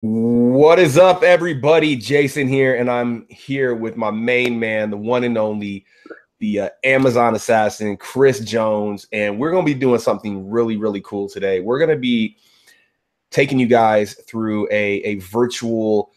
What is up, everybody? Jason here, and I'm here with my main man, the one and only, the Amazon assassin, Chris Jones, and we're going to be doing something really, really cool today. We're going to be taking you guys through a virtual,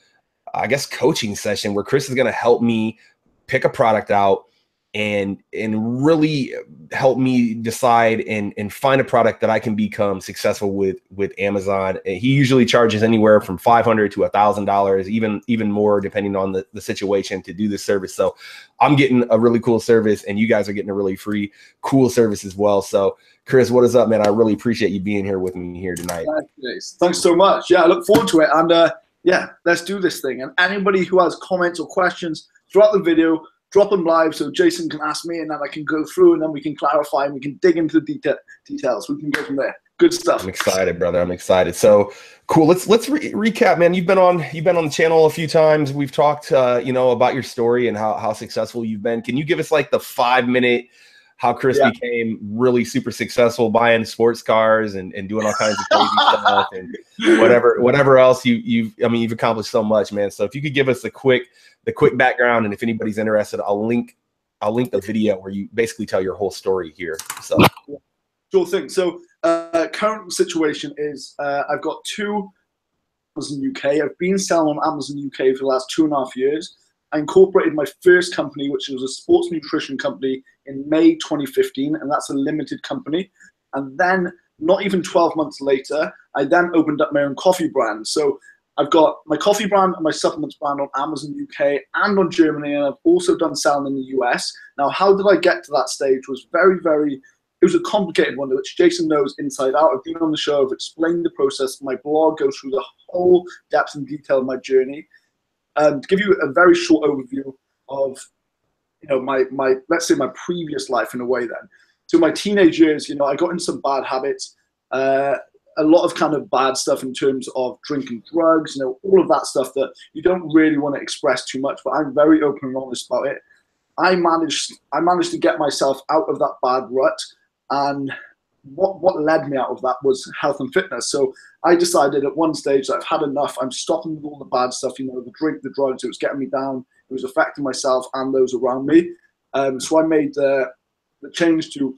I guess, coaching session where Chris is going to help me pick a product out and really help me decide and find a product that I can become successful with Amazon. And he usually charges anywhere from $500 to $1,000, even more depending on the situation to do this service. So I'm getting a really cool service, and you guys are getting a really free, cool service as well. So Chris, what is up, man? I really appreciate you being here with me here tonight. Thanks so much. Yeah, I look forward to it. And yeah, let's do this thing. And anybody who has comments or questions throughout the video, drop them live so Jason can ask me, and then I can go through, and then we can clarify, and we can dig into the details. We can go from there. Good stuff. I'm excited, brother. I'm excited. So cool. Let's recap, man. You've been on the channel a few times. We've talked, about your story and how successful you've been. Can you give us like the 5-minute how Chris became really super successful, buying sports cars and doing all kinds of crazy stuff and whatever else you've accomplished so much, man. So if you could give us the quick background, and if anybody's interested, I'll link the video where you basically tell your whole story here. So sure thing. So current situation is I've got two Amazon UK. I've been selling on Amazon UK for the last 2.5 years. I incorporated my first company, which was a sports nutrition company, in May 2015, and that's a limited company. And then not even 12 months later, I then opened up my own coffee brand. So I've got my coffee brand and my supplements brand on Amazon UK and on Germany, and I've also done selling in the US. Now, how did I get to that stage was it was a complicated one, which Jason knows inside out. I've been on the show, I've explained the process. My blog goes through the whole depth and detail of my journey. To give you a very short overview of, my let's say my previous life in a way then. So my teenage years, I got into some bad habits, a lot of kind of bad stuff in terms of drinking drugs, all of that stuff that you don't really want to express too much, but I'm very open and honest about it. I managed to get myself out of that bad rut, and what led me out of that was health and fitness. So I decided at one stage that I've had enough. I'm stopping with all the bad stuff, the drink, the drugs. It was getting me down. It was affecting myself and those around me. So I made the change to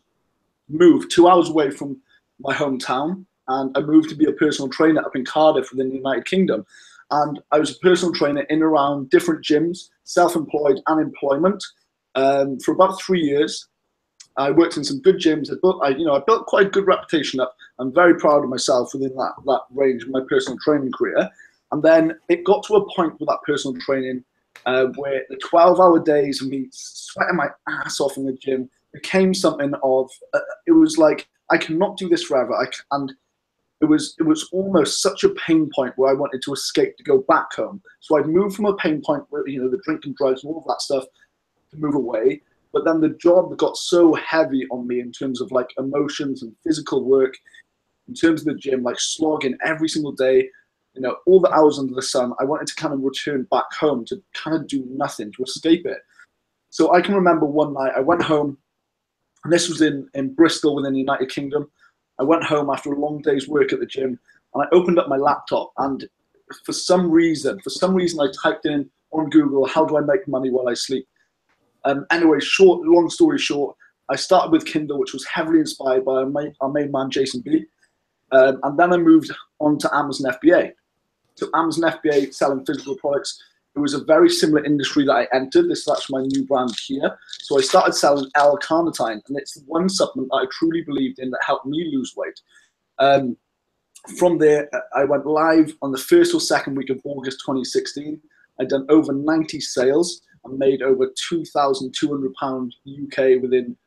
move 2 hours away from my hometown, and I moved to be a personal trainer up in Cardiff within the United Kingdom. And I was a personal trainer in and around different gyms, self-employed and employment, for about 3 years. I worked in some good gyms. I built quite a good reputation up. I'm very proud of myself within that range of my personal training career. And then it got to a point with that personal training where the 12-hour days of me sweating my ass off in the gym became something of, it was like, I cannot do this forever. And it was almost such a pain point where I wanted to escape to go back home. So I'd moved from a pain point where, the drinking, drugs, and all of that stuff to move away. But then the job got so heavy on me in terms of like emotions and physical work, in terms of the gym, like slogging every single day, all the hours under the sun. I wanted to kind of return back home to kind of do nothing, to escape it. So I can remember one night I went home, and this was in Bristol within the United Kingdom. I went home after a long day's work at the gym, and I opened up my laptop, and for some reason I typed in on Google, how do I make money while I sleep? Anyway, long story short, I started with Kindle, which was heavily inspired by our main man, Jason B. And then I moved on to Amazon FBA. So Amazon FBA, selling physical products. It was a very similar industry that I entered. This is actually my new brand here. So I started selling L-carnitine, and it's the one supplement that I truly believed in that helped me lose weight. From there, I went live on the first or second week of August 2016. I'd done over 90 sales. I made over £2,200 UK within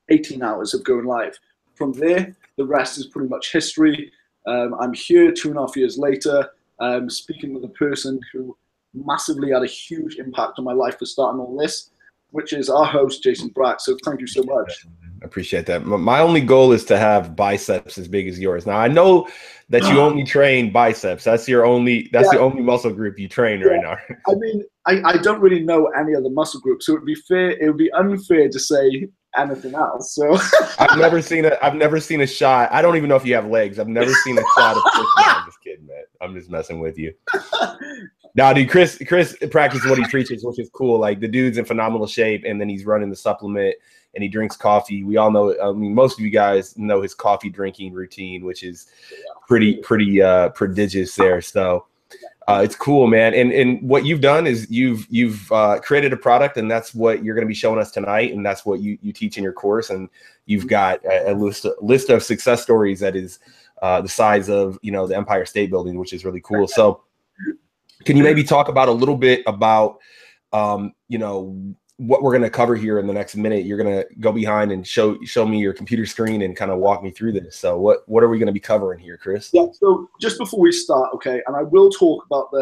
18 hours of going live. From there, the rest is pretty much history. I'm here 2.5 years later, speaking with a person who massively had a huge impact on my life for starting all this, which is our host, Jason Brack. So thank you so much. I appreciate that. My only goal is to have biceps as big as yours. Now, I know that you only train biceps. That's the only muscle group you train right now. I mean, I don't really know any other muscle group, so it would be unfair to say anything else. So I've never seen a shot. I don't even know if you have legs. I've never seen a shot of Chris. No, I'm just kidding, man. I'm just messing with you. Nah, dude, Chris practices what he preaches, which is cool. Like, the dude's in phenomenal shape, and then he's running the supplement, and he drinks coffee. We all know, I mean, most of you guys know his coffee drinking routine, which is pretty prodigious there. So it's cool, man. And what you've done is you've created a product, and that's what you're going to be showing us tonight, and that's what you teach in your course. And you've got a list of success stories that is the size of, you know, the Empire State Building, which is really cool. So can you maybe talk about a little bit about, you know, what we're going to cover here in the next minute? You're going to go behind and show me your computer screen and kind of walk me through this. So what are we going to be covering here, Chris? Yeah. So just before we start, okay, and I will talk about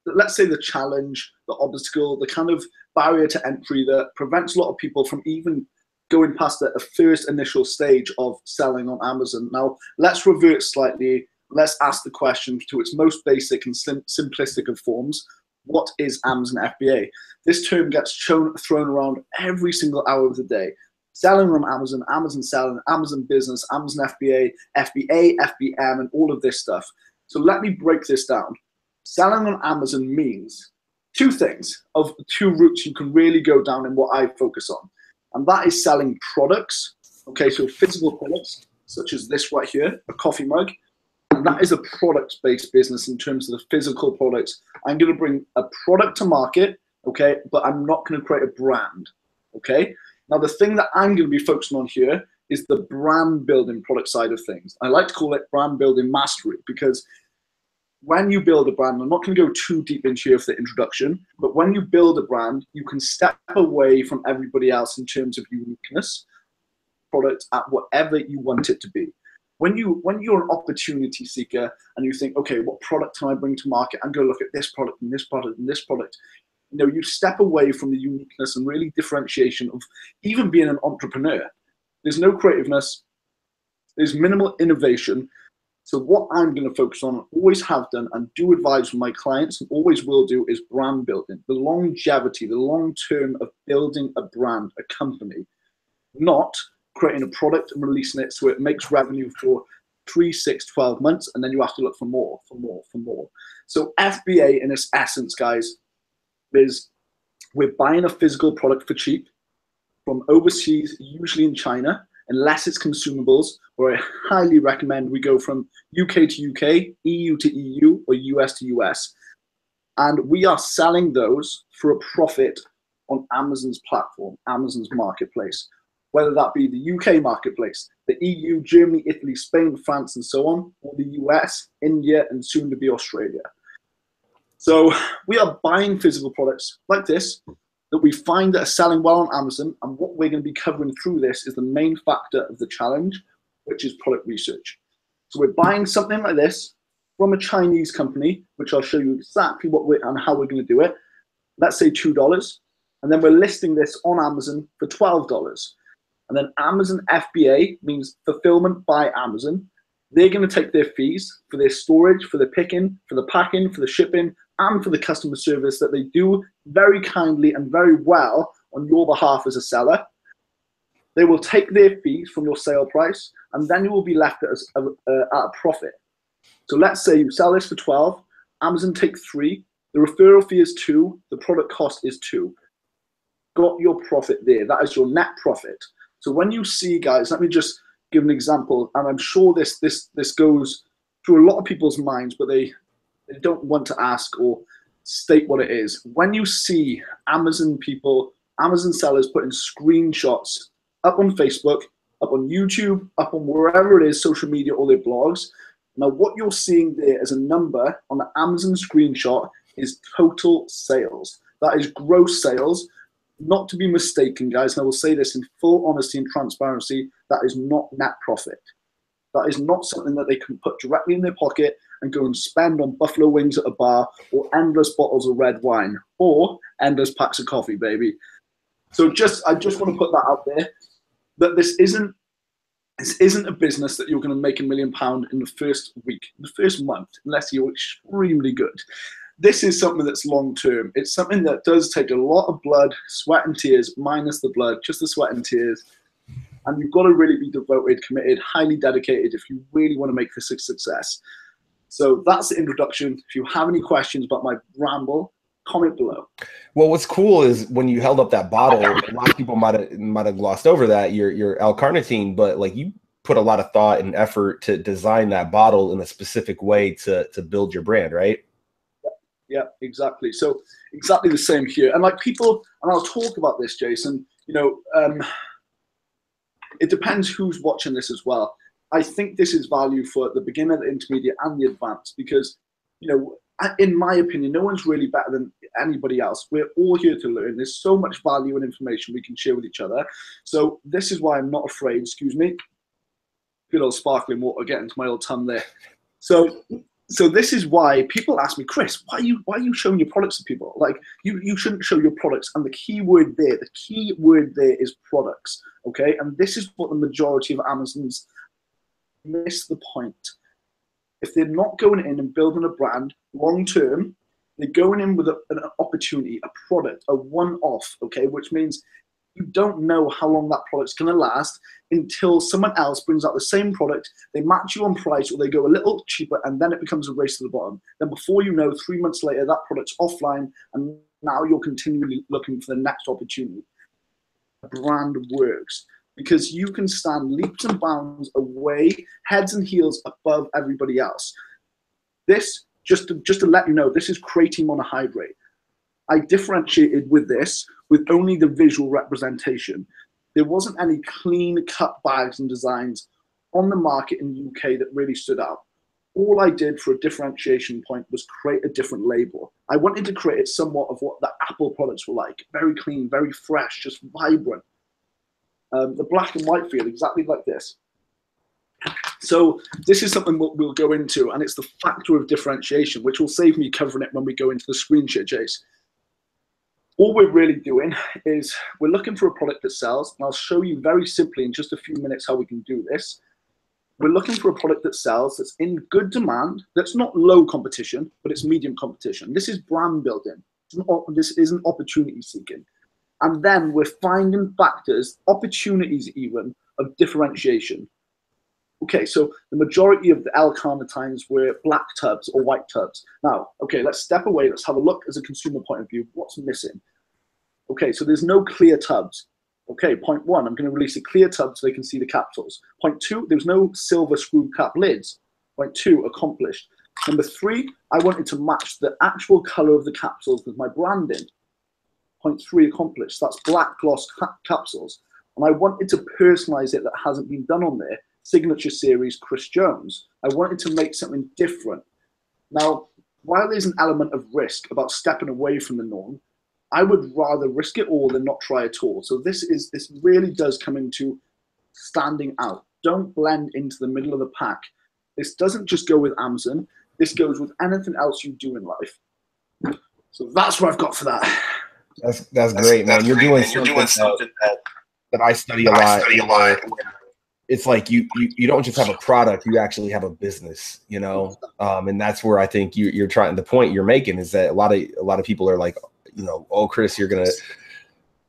let's say the challenge, the obstacle, the kind of barrier to entry that prevents a lot of people from even going past the first initial stage of selling on Amazon. Now, let's revert slightly. Let's ask the question to its most basic and simplistic of forms. What is Amazon FBA? This term gets thrown around every single hour of the day. Selling on Amazon, Amazon selling, Amazon business, Amazon FBA, FBA, FBM, and all of this stuff. So let me break this down. Selling on Amazon means two things, of two routes you can really go down in what I focus on. And that is selling products, okay, so physical products, such as this right here, a coffee mug. And that is a product-based business in terms of the physical products. I'm going to bring a product to market, okay, but I'm not going to create a brand, okay? Now, the thing that I'm going to be focusing on here is the brand building product side of things. I like to call it brand building mastery, because when you build a brand, I'm not going to go too deep into here for the introduction, but when you build a brand, you can step away from everybody else in terms of uniqueness, product at whatever you want it to be. When you're an opportunity seeker and you think, okay, what product can I bring to market? I'm going to look at this product and this product and this product. You know, you step away from the uniqueness and really differentiation of even being an entrepreneur. There's no creativeness. There's minimal innovation. So what I'm going to focus on, always have done, and do advise with my clients, and always will do, is brand building. The longevity, the long term of building a brand, a company, not creating a product and releasing it so it makes revenue for 3, 6, 12 months, and then you have to look for more, for more, for more. So FBA in its essence, guys, is we're buying a physical product for cheap from overseas, usually in China, unless it's consumables, or I highly recommend we go from UK to UK, EU to EU, or US to US. And we are selling those for a profit on Amazon's platform, Amazon's marketplace, whether that be the UK marketplace, the EU, Germany, Italy, Spain, France, and so on, or the US, India, and soon to be Australia. So we are buying physical products like this that we find that are selling well on Amazon, and what we're going to be covering through this is the main factor of the challenge, which is product research. So we're buying something like this from a Chinese company, which I'll show you exactly what we're and how we're going to do it. Let's say $2, and then we're listing this on Amazon for $12. And then Amazon FBA means fulfillment by Amazon. They're going to take their fees for their storage, for the picking, for the packing, for the shipping, and for the customer service that they do very kindly and very well on your behalf as a seller. They will take their fees from your sale price, and then you will be left at a profit. So let's say you sell this for 12, Amazon take 3, the referral fee is 2, the product cost is 2. Got your profit there. That is your net profit. So when you see, guys, let me just give an example, and I'm sure this goes through a lot of people's minds, but they don't want to ask or state what it is. When you see Amazon people, Amazon sellers putting screenshots up on Facebook, up on YouTube, up on wherever it is, social media, or their blogs, now what you're seeing there as a number on the Amazon screenshot is total sales. That is gross sales. Not to be mistaken, guys, and I will say this in full honesty and transparency, that is not net profit. That is not something that they can put directly in their pocket and go and spend on buffalo wings at a bar, or endless bottles of red wine, or endless packs of coffee, baby. So I just want to put that out there, that this isn't a business that you're going to make £1 million in the first week, in the first month, unless you're extremely good. This is something that's long-term. It's something that does take a lot of blood, sweat and tears, minus the blood, just the sweat and tears. And you've got to really be devoted, committed, highly dedicated if you really want to make this a success. So that's the introduction. If you have any questions about my ramble, comment below. Well, what's cool is when you held up that bottle, a lot of people might have glossed over that your L-carnitine, but like you put a lot of thought and effort to design that bottle in a specific way to build your brand, right? Yeah, exactly. So exactly the same here. And like people, and I'll talk about this, Jason, you know, it depends who's watching this as well. I think this is value for the beginner, the intermediate, and the advanced because, you know, in my opinion, no one's really better than anybody else. We're all here to learn. There's so much value and information we can share with each other. So this is why I'm not afraid, excuse me, good old sparkling water getting to my old tongue there. So this is why people ask me, Chris, why are you showing your products to people? Like you shouldn't show your products. And the key word there is products. Okay. And this is what the majority of Amazons miss the point. If they're not going in and building a brand long term, they're going in with an opportunity, a product, a one-off, okay, which means you don't know how long that product's going to last until someone else brings out the same product, they match you on price or they go a little cheaper, and then it becomes a race to the bottom. Then before you know, 3 months later, that product's offline, and now you're continually looking for the next opportunity. A brand works because you can stand leaps and bounds away, heads and heels above everybody else. This, just to let you know, this is creatine monohydrate. I differentiated with this with only the visual representation. There wasn't any clean cut bags and designs on the market in the UK that really stood out. All I did for a differentiation point was create a different label. I wanted to create it somewhat of what the Apple products were like. Very clean, very fresh, just vibrant. The black and white feel exactly like this. So this is something we'll go into, and it's the factor of differentiation, which will save me covering it when we go into the screen share, Jace. All we're really doing is we're looking for a product that sells, and I'll show you very simply in just a few minutes how we can do this. We're looking for a product that sells, that's in good demand, that's not low competition, but it's medium competition. This is brand building. This isn't opportunity seeking. And then we're finding factors, opportunities even, of differentiation. Okay, so the majority of the L-carnitines were black tubs or white tubs. Now, okay, let's step away. Let's have a look as a consumer point of view. What's missing? Okay, so there's no clear tubs. Okay, point one, I'm going to release a clear tub so they can see the capsules. Point two, there's no silver screw cap lids. Point two, accomplished. Number three, I wanted to match the actual color of the capsules with my branding. Point three, accomplished. That's black gloss capsules. And I wanted to personalize it that hasn't been done on there. Signature series Chris Jones. I wanted to make something different. Now, while there's an element of risk about stepping away from the norm, I would rather risk it all than not try at all. So this really does come into standing out. Don't blend into the middle of the pack. This doesn't just go with Amazon. This goes with anything else you do in life. So that's what I've got for that. That's great, man. You're doing something that I study a lot. It's like you don't just have a product, you actually have a business, you know? And that's where I think you're trying, the point you're making is that a lot of people are like, you know, oh, Chris,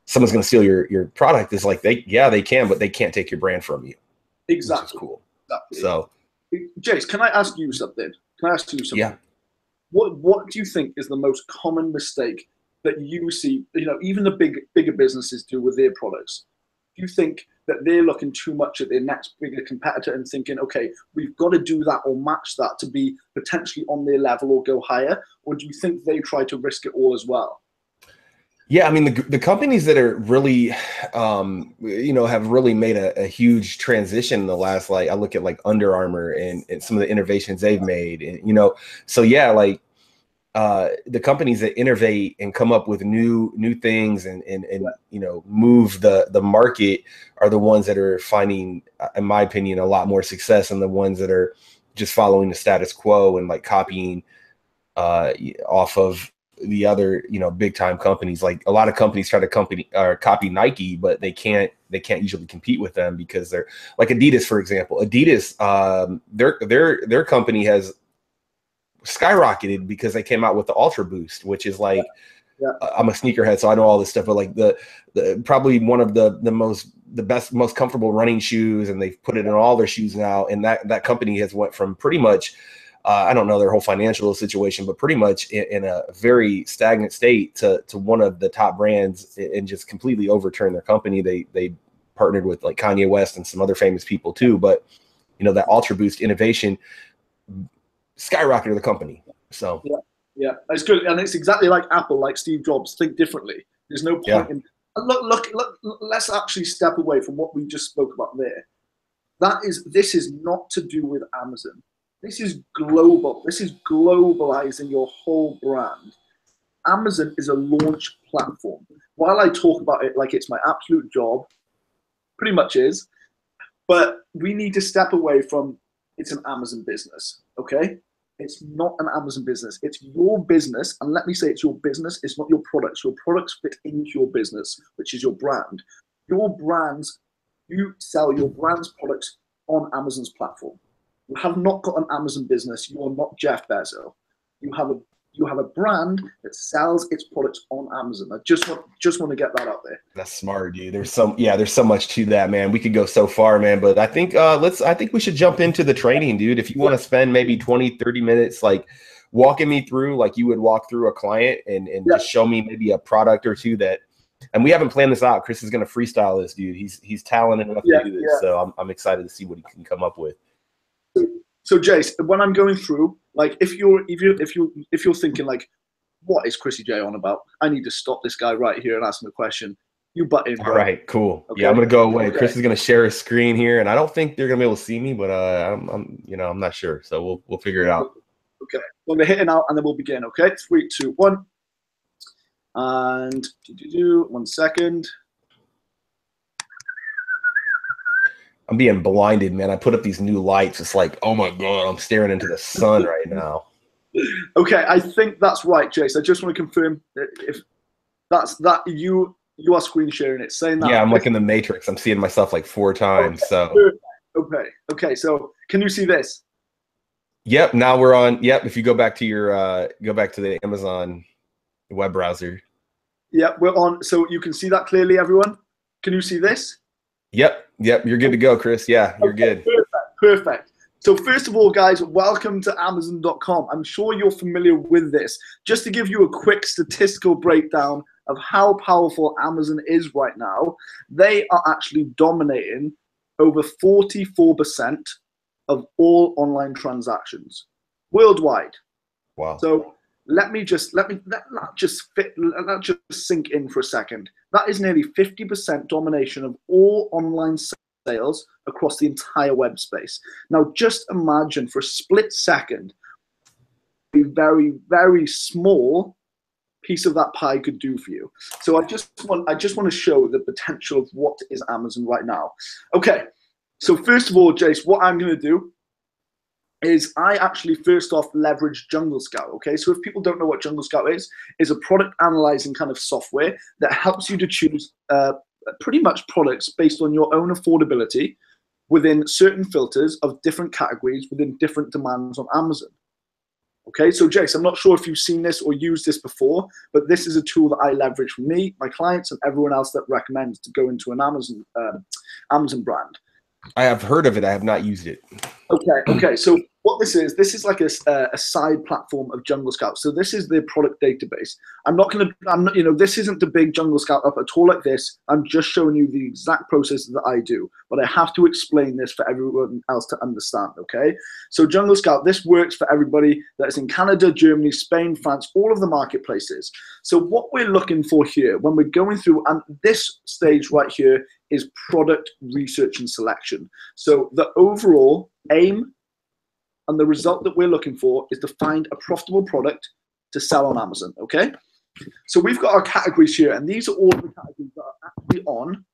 someone's gonna steal your product. Is like they can, but they can't take your brand from you. Exactly. Which is cool. Exactly. So Jace, can I ask you something? Yeah. What do you think is the most common mistake that you see, you know, even the bigger businesses do with their products? Do you think that they're looking too much at their next bigger competitor and thinking, okay, we've got to do that or match that to be potentially on their level or go higher? Or do you think they try to risk it all as well? Yeah, I mean, the companies that are really, you know, have really made a huge transition in the last, like, I look at like Under Armour and some of the innovations they've made, and, you know, so yeah, like the companies that innovate and come up with new things and you know, move the market are the ones that are finding, in my opinion, a lot more success than the ones that are just following the status quo and like copying off of the other, you know, big time companies. Like a lot of companies try to copy Nike, but they can't usually compete with them because they're like Adidas, for example. Adidas, their company has skyrocketed because they came out with the Ultra Boost, which is like, I'm a sneakerhead, so I know all this stuff, but like the probably one of the best, most comfortable running shoes, and they've put it in all their shoes now. And that company has went from pretty much I don't know their whole financial situation, but pretty much in a very stagnant state to one of the top brands and just completely overturn their company. They partnered with like Kanye West and some other famous people too, but you know, that Ultra Boost innovation skyrocketed the company. So yeah, it's good, and it's exactly like Apple, like Steve Jobs. Think differently. There's no point in look. Let's actually step away from what we just spoke about there. This is not to do with Amazon. This is global. This is globalizing your whole brand. Amazon is a launch platform. While I talk about it like it's my absolute job, pretty much is, but we need to step away from it's an Amazon business, okay? It's not an Amazon business. It's your business, and let me say it's your business. It's not your products. Your products fit into your business, which is your brand. Your brands, you sell your brand's products on Amazon's platform. You have not got an Amazon business. You are not Jeff Bezos. You have a brand that sells its products on Amazon. I just want to get that out there. That's smart, dude. There's so much to that, man. We could go so far, man, but I think I think we should jump into the training, dude. If you want to spend maybe 20-30 minutes like walking me through like you would walk through a client and just show me maybe a product or two that, and we haven't planned this out. Chris is going to freestyle this, dude. He's talented enough to do this. So I'm excited to see what he can come up with. So Jace, when I'm going through, like if you're thinking like, what is Chrissy J on about? I need to stop this guy right here and ask him a question. You butt in, bro. All right, cool. Okay. Yeah, I'm gonna go away. Okay. Chris is gonna share his screen here, and I don't think they're gonna be able to see me, but I'm not sure. So we'll figure it out. Okay, well, we're hitting out, and then we'll begin. Okay, 3, 2, 1, and 1 second. I'm being blinded, man. I put up these new lights. It's like, oh my God, I'm staring into the sun right now. Okay, I think that's right, Jace. I just want to confirm that if that you are screen sharing it, saying that. Yeah, I'm like in the Matrix. I'm seeing myself like 4 times. Okay, so okay. So can you see this? Yep. Now we're on. Yep. If you go back to your the Amazon web browser. Yep, we're on. So you can see that clearly, everyone. Can you see this? Yep. You're good to go, Chris. Yeah, you're good. Perfect. So first of all, guys, welcome to Amazon.com. I'm sure you're familiar with this. Just to give you a quick statistical breakdown of how powerful Amazon is right now, they are actually dominating over 44% of all online transactions worldwide. Wow. So let that just sink in for a second. That is nearly 50% domination of all online sales across the entire web space. Now, just imagine for a split second, a very, very small piece of that pie could do for you. So I just want to show the potential of what is Amazon right now. Okay, so first of all, Jace, what I'm going to do is I actually first off leverage Jungle Scout. Okay, so if people don't know what Jungle Scout is a product analyzing kind of software that helps you to choose pretty much products based on your own affordability within certain filters of different categories within different demands on Amazon. Okay, so Jace, I'm not sure if you've seen this or used this before, but this is a tool that I leverage for me, my clients, and everyone else that recommends to go into an Amazon brand. I have heard of it. I have not used it. Okay. So what this is like a side platform of Jungle Scout. So this is the product database. This isn't the big Jungle Scout up at all like this. I'm just showing you the exact process that I do, but I have to explain this for everyone else to understand, okay? So Jungle Scout, this works for everybody that is in Canada, Germany, Spain, France, all of the marketplaces. So what we're looking for here when we're going through, and this stage right here is product research and selection. So the overall aim and the result that we're looking for is to find a profitable product to sell on Amazon, okay? So we've got our categories here, and these are all the categories that are actually on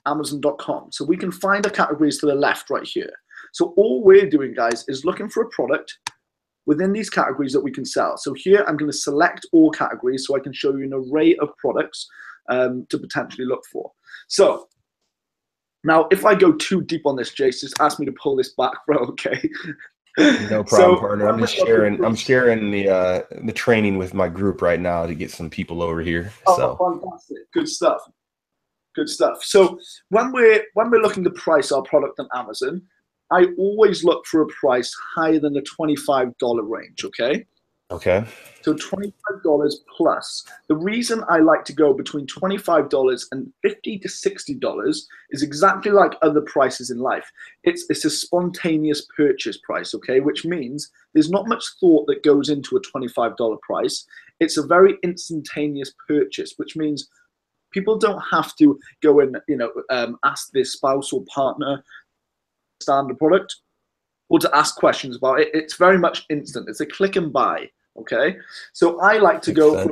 Amazon.com. So we can find our categories to the left right here. So all we're doing, guys, is looking for a product within these categories that we can sell. So here I'm going to select all categories so I can show you an array of products to potentially look for. So now, if I go too deep on this, Jace, just ask me to pull this back, bro. Okay. No problem, partner. I'm just sharing. I'm sharing the training with my group right now to get some people over here. Oh, fantastic! Good stuff. Good stuff. So when we're looking to price our product on Amazon, I always look for a price higher than the $25 range, okay? Okay. So $25 plus. The reason I like to go between $25 and $50 to $60 is exactly like other prices in life. It's a spontaneous purchase price, okay? Which means there's not much thought that goes into a $25 price. It's a very instantaneous purchase, which means people don't have to go and ask their spouse or partner to stand the product or to ask questions about it. It's very much instant. It's a click and buy. Okay, so I like to go for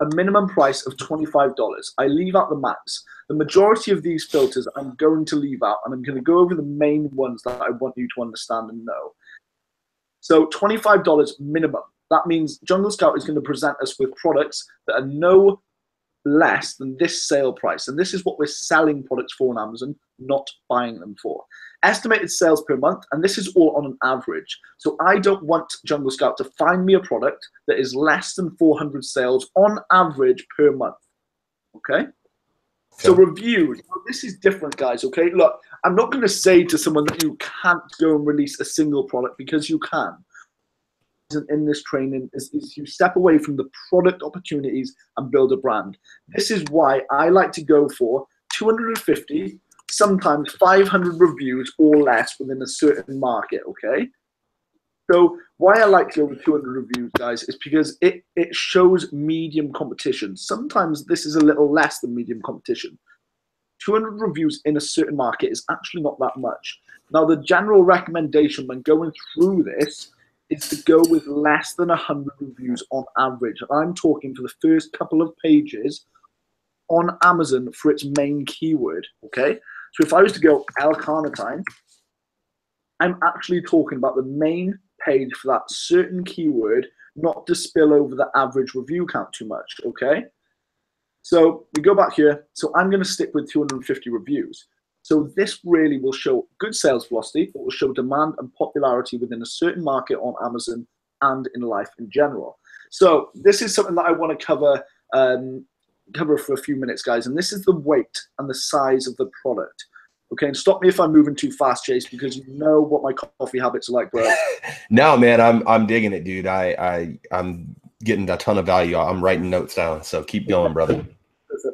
a minimum price of $25. I leave out the max. The majority of these filters I'm going to leave out, and I'm going to go over the main ones that I want you to understand and know. So $25 minimum. That means Jungle Scout is going to present us with products that are no less than this sale price. And this is what we're selling products for on Amazon, not buying them for. Estimated sales per month, and this is all on an average. So I don't want Jungle Scout to find me a product that is less than 400 sales on average per month. Okay? So reviews, this is different, guys, okay? Look, I'm not going to say to someone that you can't go and release a single product, because you can. In this training is you step away from the product opportunities and build a brand. This is why I like to go for 250, sometimes 500 reviews or less within a certain market, okay? So why I like to go with 200 reviews, guys, is because it shows medium competition. Sometimes this is a little less than medium competition. 200 reviews in a certain market is actually not that much. Now, the general recommendation when going through this is to go with less than 100 reviews on average. I'm talking for the first couple of pages on Amazon for its main keyword, okay? So if I was to go L-carnitine, I'm actually talking about the main page for that certain keyword, not to spill over the average review count too much, okay? So we go back here. So I'm going to stick with 250 reviews. So this really will show good sales velocity. It will show demand and popularity within a certain market on Amazon and in life in general. So this is something that I want to cover for a few minutes, guys. And this is the weight and the size of the product. Okay, and stop me if I'm moving too fast, Chase, because you know what my coffee habits are like, bro. No, man, I'm digging it, dude. I'm getting a ton of value. I'm writing notes down. So keep going, brother.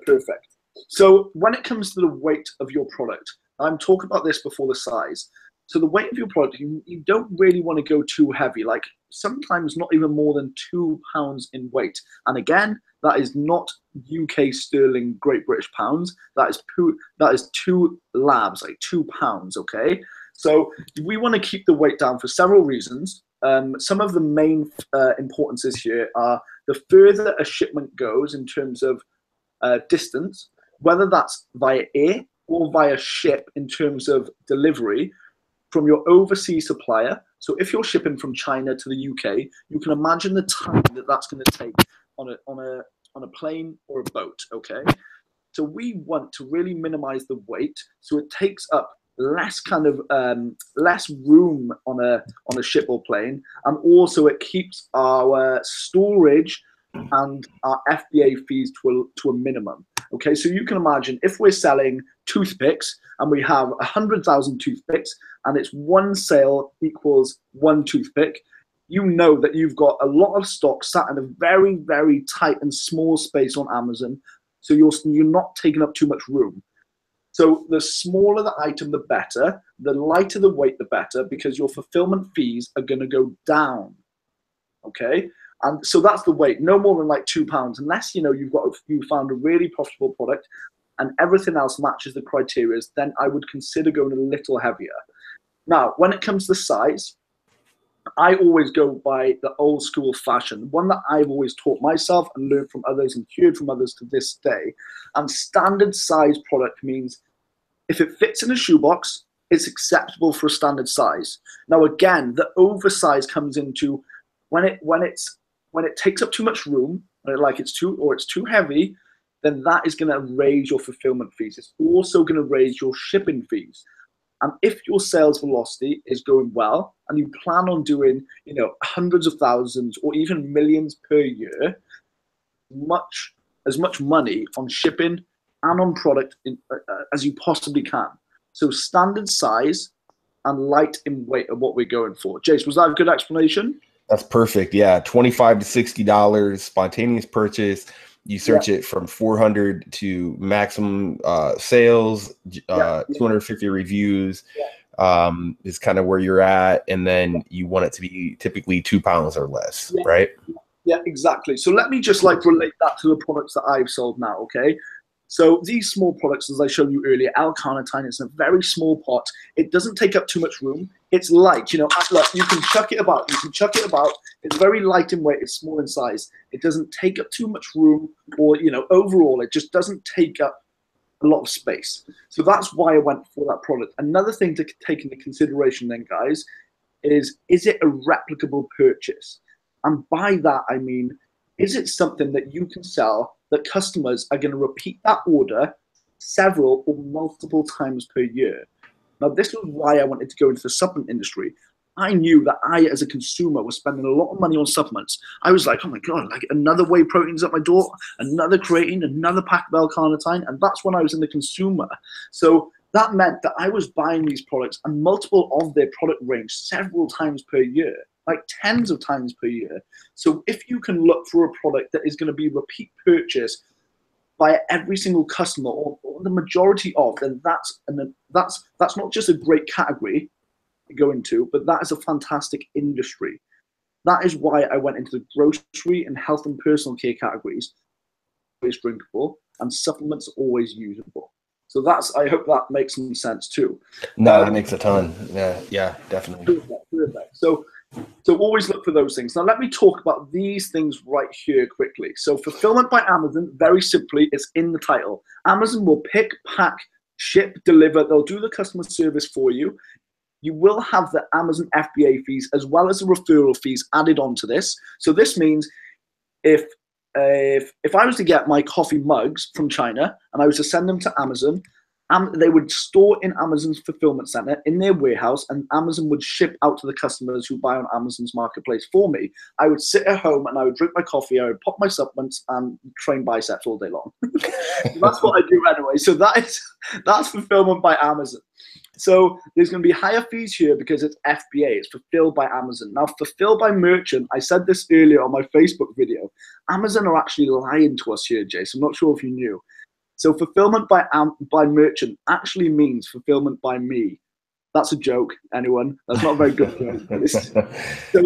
Perfect. So when it comes to the weight of your product, I'm talking about this before the size. So the weight of your product, you don't really want to go too heavy, like sometimes not even more than 2 pounds in weight. And again, that is not UK sterling Great British pounds. That is 2 labs, like 2 pounds, okay? So we want to keep the weight down for several reasons. Some of the main importances here are the further a shipment goes in terms of distance, whether that's via air or via ship in terms of delivery from your overseas supplier. So if you're shipping from China to the UK, you can imagine the time that that's going to take on a plane or a boat, okay? So we want to really minimize the weight so it takes up less less room on a ship or plane, and also it keeps our storage and our FBA fees to a minimum. Okay, so you can imagine if we're selling toothpicks and we have 100,000 toothpicks and it's one sale equals one toothpick, you know that you've got a lot of stock sat in a very, very tight and small space on Amazon. So you're not taking up too much room. So the smaller the item, the better. The lighter the weight, the better, because your fulfillment fees are going to go down. Okay. And so that's the weight, no more than like 2 pounds, unless you found a really profitable product and everything else matches the criteria, then I would consider going a little heavier. Now, when it comes to size, I always go by the old school fashion, one that I've always taught myself and learned from others and heard from others to this day. And standard size product means if it fits in a shoebox, it's acceptable for a standard size. Now, again, the oversize comes into when it takes up too much room, like it's too heavy, then that is going to raise your fulfillment fees. It's also going to raise your shipping fees. And if your sales velocity is going well and you plan on doing, hundreds of thousands or even millions per year, as much money on shipping and on product as you possibly can. So standard size and light in weight are what we're going for. Jace, was that a good explanation? That's perfect. Yeah, $25 to $60, spontaneous purchase. You search it from 400 to maximum sales, 250 reviews. Is kind of where you're at, and then you want it to be typically 2 pounds or less, right? Yeah, exactly. So let me just like relate that to the products that I've sold now, okay? So these small products, as I showed you earlier, L-carnitine, it's a very small pot. It doesn't take up too much room. It's light, you know, look, you can chuck it about. You can chuck it about. It's very light in weight. It's small in size. It doesn't take up too much room, or, you know, overall, it just doesn't take up a lot of space. So that's why I went for that product. Another thing to take into consideration then, guys, is it a replicable purchase? And by that, I mean, is it something that you can sell that customers are going to repeat that order several or multiple times per year? Now, this was why I wanted to go into the supplement industry. I knew that I, as a consumer, was spending a lot of money on supplements. I was like, oh my God, like another whey protein's at my door, another creatine, another pack of L-carnitine. And that's when I was in the consumer. So that meant that I was buying these products and multiple of their product range several times per year, like tens of times per year. So if you can look for a product that is going to be repeat purchase by every single customer, or the majority of, then that's not just a great category to go into, but that is a fantastic industry. That is why I went into the grocery and health and personal care categories. Always drinkable, and supplements are always usable. So that's, I hope that makes some sense too. No, that makes a ton. Yeah, definitely. Perfect. So always look for those things. Now let me talk about these things right here quickly. So fulfillment by Amazon, very simply, it's in the title. Amazon will pick, pack, ship, deliver. They'll do the customer service for you. You will have the Amazon FBA fees as well as the referral fees added onto this. So this means if I was to get my coffee mugs from China and I was to send them to Amazon, they would store in Amazon's fulfillment center in their warehouse, and Amazon would ship out to the customers who buy on Amazon's marketplace for me. I would sit at home and I would drink my coffee, I would pop my supplements and train biceps all day long. So that's what I do anyway. So that's fulfillment by Amazon. So there's going to be higher fees here because it's FBA, it's fulfilled by Amazon. Now, fulfilled by merchant, I said this earlier on my Facebook video. Amazon are actually lying to us here, Jace. I'm not sure if you knew. So fulfillment by merchant actually means fulfillment by me. That's a joke, anyone. That's not a very good joke. So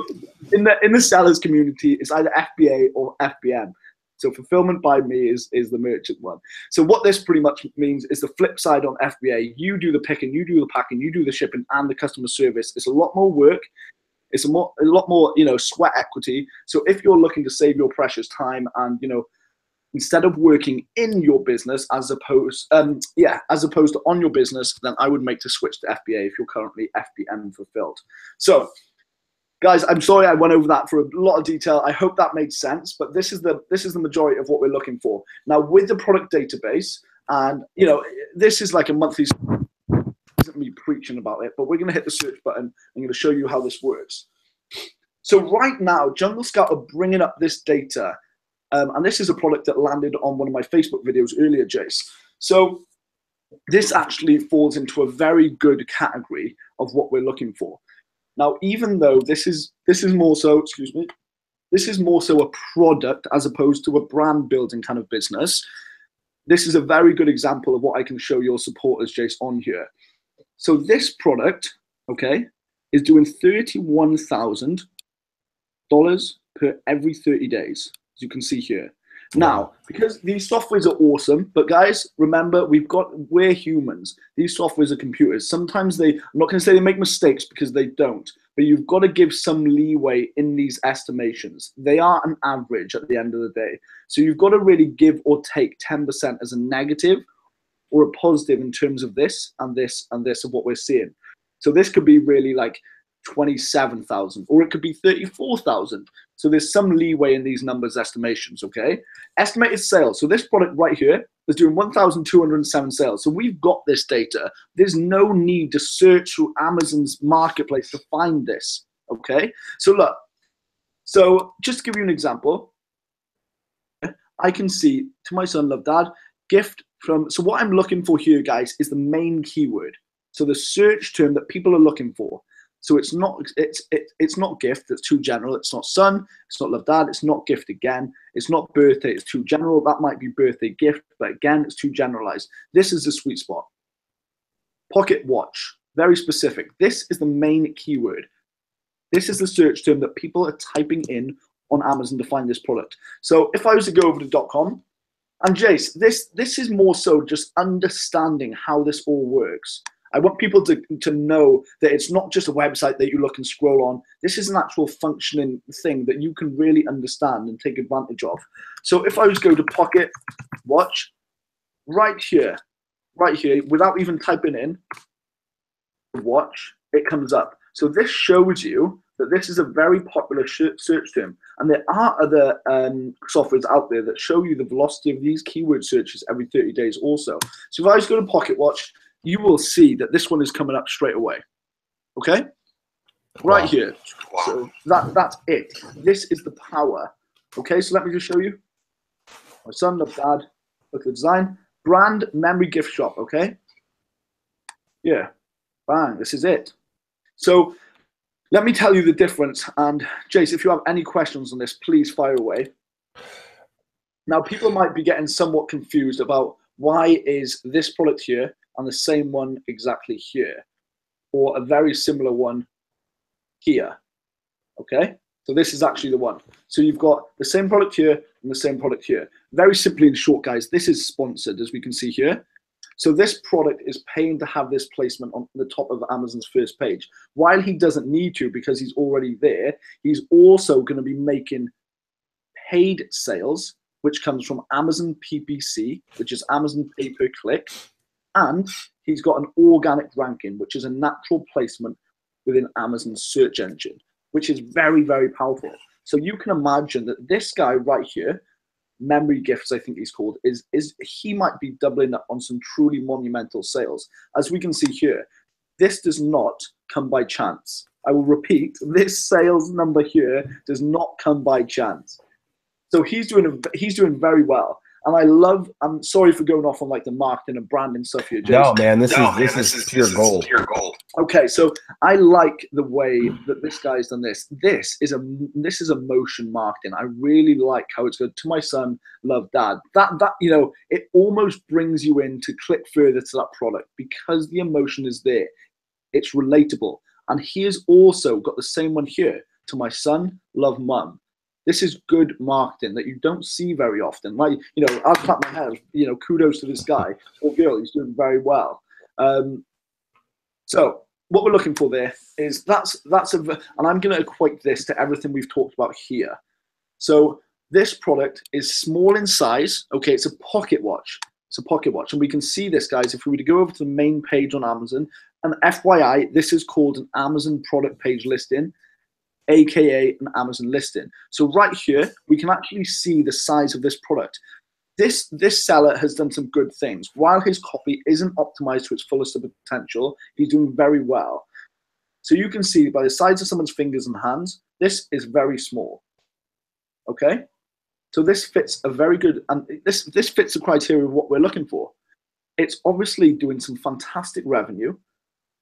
in the sellers community, it's either FBA or FBM. So fulfillment by me is the merchant one. So what this pretty much means is the flip side on FBA. You do the picking, you do the packing, you do the shipping and the customer service. It's a lot more work. It's a lot more, you know, sweat equity. So if you're looking to save your precious time and, you know, instead of working in your business as opposed to on your business, then I would make the switch to FBA if you're currently FBM fulfilled. So guys, I'm sorry I went over that for a lot of detail. I hope that made sense, but this is the majority of what we're looking for. Now with the product database, and you know, this is like a monthly, isn't me preaching about it, but we're gonna hit the search button. I'm gonna show you how this works. So right now, Jungle Scout are bringing up this data. And this is a product that landed on one of my Facebook videos earlier, Jace. So this actually falls into a very good category of what we're looking for. Now, even though this is more so, excuse me, this is more so a product as opposed to a brand building kind of business, this is a very good example of what I can show your supporters, Jace, on here. So this product, okay, is doing $31,000 per every 30 days. As you can see here. Now, because these softwares are awesome, but guys, remember, we're humans. These softwares are computers. Sometimes I'm not going to say they make mistakes because they don't, but you've got to give some leeway in these estimations. They are an average at the end of the day. So you've got to really give or take 10% as a negative or a positive in terms of this and this and this of what we're seeing. So this could be really like 27,000, or it could be 34,000. So there's some leeway in these numbers estimations, okay? Estimated sales. So this product right here is doing 1,207 sales. So we've got this data. There's no need to search through Amazon's marketplace to find this, okay? So look, so just to give you an example, I can see to my son, love dad, gift from, so what I'm looking for here, guys, is the main keyword. So the search term that people are looking for. So it's not gift, that's too general. It's not son, it's not love dad, it's not gift again. It's not birthday, it's too general. That might be birthday gift, but again, it's too generalized. This is the sweet spot. Pocket watch, very specific. This is the main keyword. This is the search term that people are typing in on Amazon to find this product. So if I was to go over to .com, and Jace, this is more so just understanding how this all works. I want people to know that it's not just a website that you look and scroll on. This is an actual functioning thing that you can really understand and take advantage of. So if I was to go to Pocket Watch, right here, without even typing in watch, it comes up. So this shows you that this is a very popular search term. And there are other softwares out there that show you the velocity of these keyword searches every 30 days also. So if I just go to Pocket Watch, you will see that this one is coming up straight away. Okay? Right here. So that's it. This is the power. Okay, so let me just show you. My son, love dad, look at the design. Brand memory gift shop, okay? Yeah. Bang, this is it. So let me tell you the difference. And Jace, if you have any questions on this, please fire away. Now, people might be getting somewhat confused about why is this product here and the same one exactly here, or a very similar one here, okay? So this is actually the one. So you've got the same product here and the same product here. Very simply in short, guys, this is sponsored, as we can see here. So this product is paying to have this placement on the top of Amazon's first page. While he doesn't need to because he's already there, he's also going to be making paid sales, which comes from Amazon PPC, which is Amazon pay per click. And he's got an organic ranking, which is a natural placement within Amazon's search engine, which is very, very powerful. So you can imagine that this guy right here, Memory Gifts, I think he's called, is he might be doubling up on some truly monumental sales. As we can see here, this does not come by chance. I will repeat, this sales number here does not come by chance. So he's doing very well. And I'm sorry for going off on like the marketing and branding stuff here, Jason. No, man, this is pure gold. Okay, so I like the way that this guy's done this. This is a motion marketing. I really like how it's good. To my son, love dad. That you know, it almost brings you in to click further to that product because the emotion is there. It's relatable. And he has also got the same one here. To my son, love mum. This is good marketing that you don't see very often. Like, you know, I'll clap my hands, you know, kudos to this guy or girl. He's doing very well. So what we're looking for there is and I'm going to equate this to everything we've talked about here. So this product is small in size. Okay, it's a pocket watch. It's a pocket watch. And we can see this, guys, if we were to go over to the main page on Amazon, and FYI, this is called an Amazon product page listing, aka an Amazon listing. So right here, we can actually see the size of this product. This seller has done some good things. While his copy isn't optimized to its fullest of potential, he's doing very well. So you can see by the size of someone's fingers and hands, this is very small. Okay? So this fits a very good, and this fits the criteria of what we're looking for. It's obviously doing some fantastic revenue.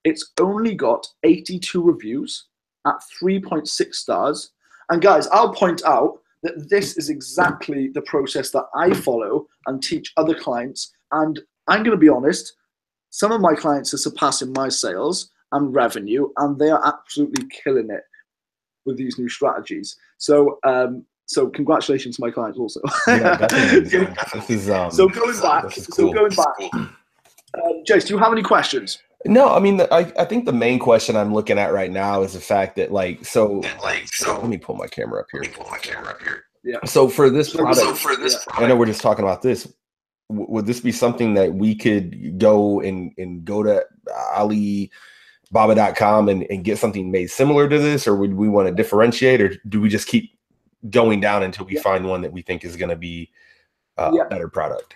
It's only got 82 reviews at 3.6 stars. And guys, I'll point out that this is exactly the process that I follow and teach other clients. And I'm going to be honest, some of my clients are surpassing my sales and revenue, and they are absolutely killing it with these new strategies. So, so congratulations to my clients also. Yeah, definitely. This is, so going back, Jace, do you have any questions? No, I mean, I think the main question I'm looking at right now is the fact that let me pull my camera up here. Yeah. So for this product, I know we're just talking about this. Would this be something that we could go to Alibaba.com and get something made similar to this, or would we want to differentiate, or do we just keep going down until we find one that we think is going to be a better product?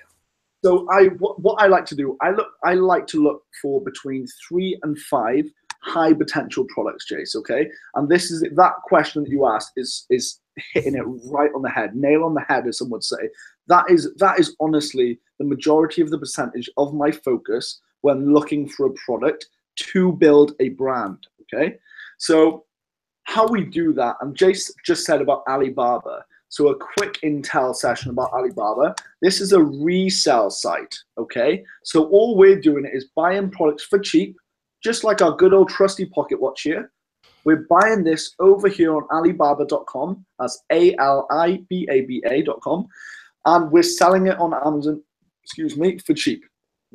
So what I like to do, I like to look for between 3 and 5 high potential products, Jace. Okay, and this is that question that you asked is hitting it right on the head, nail on the head, as some would say. That is honestly the majority of the percentage of my focus when looking for a product to build a brand, okay? So how we do that, and Jace just said about Alibaba. So a quick intel session about Alibaba. This is a resale site, okay? So all we're doing is buying products for cheap, just like our good old trusty pocket watch here. We're buying this over here on Alibaba.com. That's ALIBABA.com. And we're selling it on Amazon, excuse me, for cheap,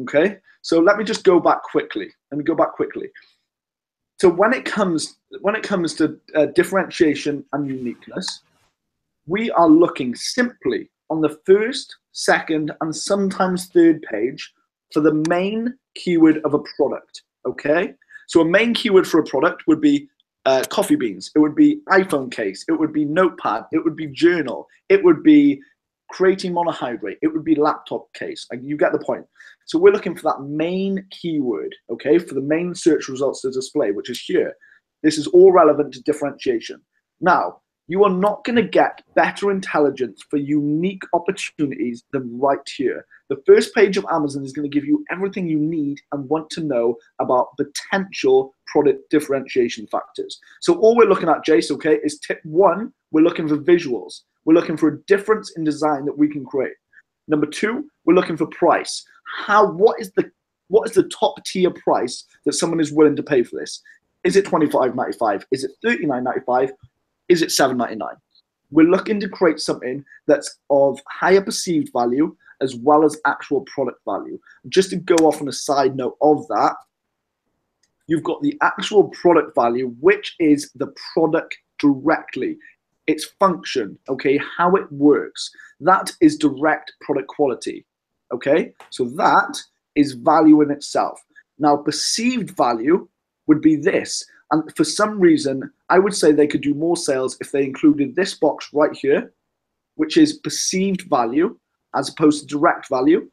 okay? So let me just go back quickly. So when it comes to differentiation and uniqueness, we are looking simply on the first, second, and sometimes third page for the main keyword of a product, okay? So a main keyword for a product would be coffee beans. It would be iPhone case. It would be notepad. It would be journal. It would be creatine monohydrate. It would be laptop case. Like, you get the point. So we're looking for that main keyword, okay, for the main search results to display, which is here. This is all relevant to differentiation. Now, you are not going to get better intelligence for unique opportunities than right here. The first page of Amazon is going to give you everything you need and want to know about potential product differentiation factors. So all we're looking at, Jace, okay, is tip one, we're looking for visuals. We're looking for a difference in design that we can create. Number two, we're looking for price. What is the top tier price that someone is willing to pay for this? Is it $25.95? Is it $39.95? Is it $7.99? We're looking to create something that's of higher perceived value as well as actual product value. Just to go off on a side note of that, you've got the actual product value, which is the product directly. Its function, okay, how it works. That is direct product quality, okay? So that is value in itself. Now, perceived value would be this. And for some reason, I would say they could do more sales if they included this box right here, which is perceived value, as opposed to direct value,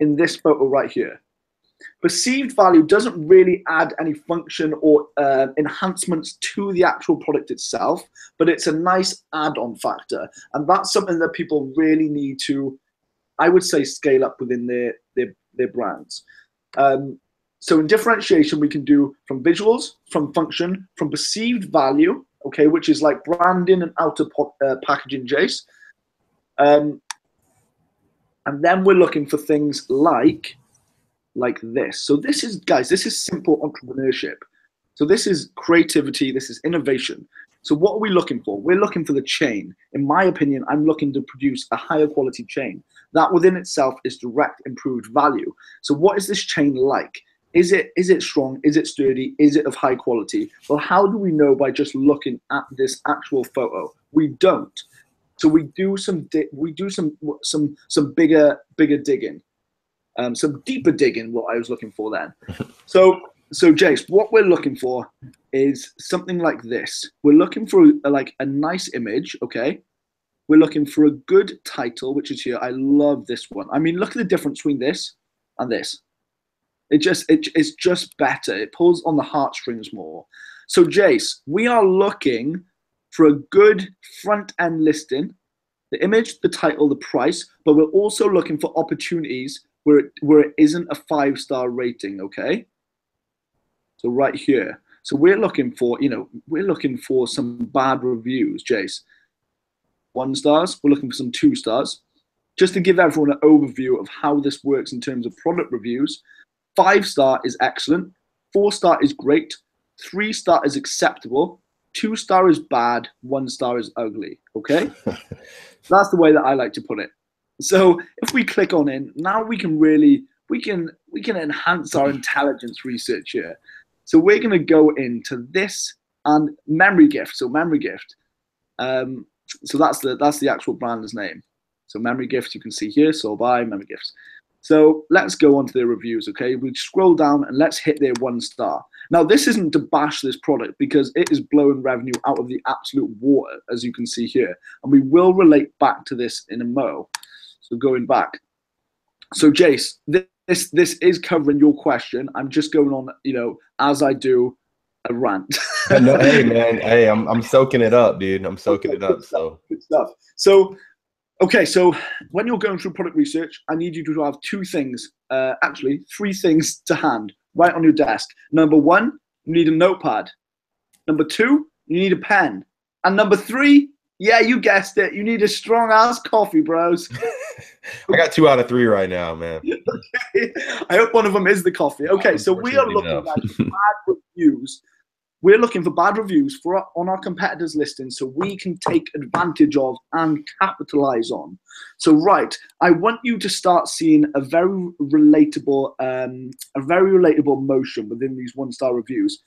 in this photo right here. Perceived value doesn't really add any function or enhancements to the actual product itself, but it's a nice add-on factor. And that's something that people really need to, I would say, scale up within their brands. So in differentiation, we can do from visuals, from function, from perceived value, okay, which is like branding and outer packaging, Jace. And then we're looking for things like this. So this is, guys, this is simple entrepreneurship. So this is creativity, this is innovation. So what are we looking for? We're looking for the chain. In my opinion, I'm looking to produce a higher quality chain. That within itself is direct improved value. So what is this chain like? Is it strong? Is it sturdy? Is it of high quality? Well, how do we know by just looking at this actual photo? We don't. So we do some bigger digging, some deeper digging. What I was looking for then. So Jace, what we're looking for is something like this. We're looking for like a nice image, okay? We're looking for a good title, which is here. I love this one. I mean, look at the difference between this and this. It's just better. It pulls on the heartstrings more. So Jace, we are looking for a good front end listing, the image, the title, the price, but we're also looking for opportunities where it isn't a 5-star rating, okay? So right here. So we're looking for, we're looking for some bad reviews, Jace. 1 stars, we're looking for some 2 stars. Just to give everyone an overview of how this works in terms of product reviews. 5-star is excellent, 4-star is great, 3-star is acceptable, 2-star is bad, 1-star is ugly, okay? That's the way that I like to put it. So if we click on in, now we can really, we can enhance our intelligence research here. So we're gonna go into this and memory gift, so memory gift. So that's the actual brand's name. So memory gift, you can see here, so buy memory gifts. So let's go on to their reviews, okay? We scroll down and let's hit their 1-star. Now, this isn't to bash this product because it is blowing revenue out of the absolute water, as you can see here. And we will relate back to this in a mo. So going back. So Jace, this is covering your question. I'm just going on, as I do a rant. No, hey man, hey, I'm soaking it up, dude. I'm soaking it up. So good stuff. So okay, so when you're going through product research, I need you to have 2 things, actually 3 things to hand. right on your desk. Number 1, you need a notepad. Number 2, you need a pen. And number 3, yeah, you guessed it, you need a strong-ass coffee, bros. I got 2 out of 3 right now, man. Okay. I hope one of them is the coffee. Okay, so we are looking at bad reviews. We're looking for bad reviews on our competitors' listings so we can take advantage of and capitalize on. So, right, I want you to start seeing a very relatable motion within these 1-star reviews.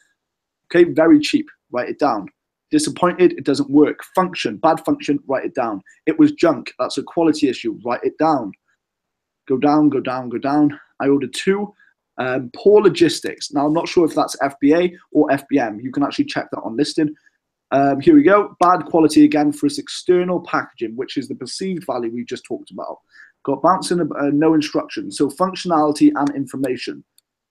Okay, very cheap. Write it down. Disappointed, it doesn't work. Function, bad function, write it down. It was junk, that's a quality issue, write it down. Go down, go down, go down. I ordered 2. Poor logistics. Now, I'm not sure if that's FBA or FBM. You can actually check that on listing. Here we go. Bad quality again for its external packaging, which is the perceived value we just talked about. Got bouncing, no instructions. So functionality and information.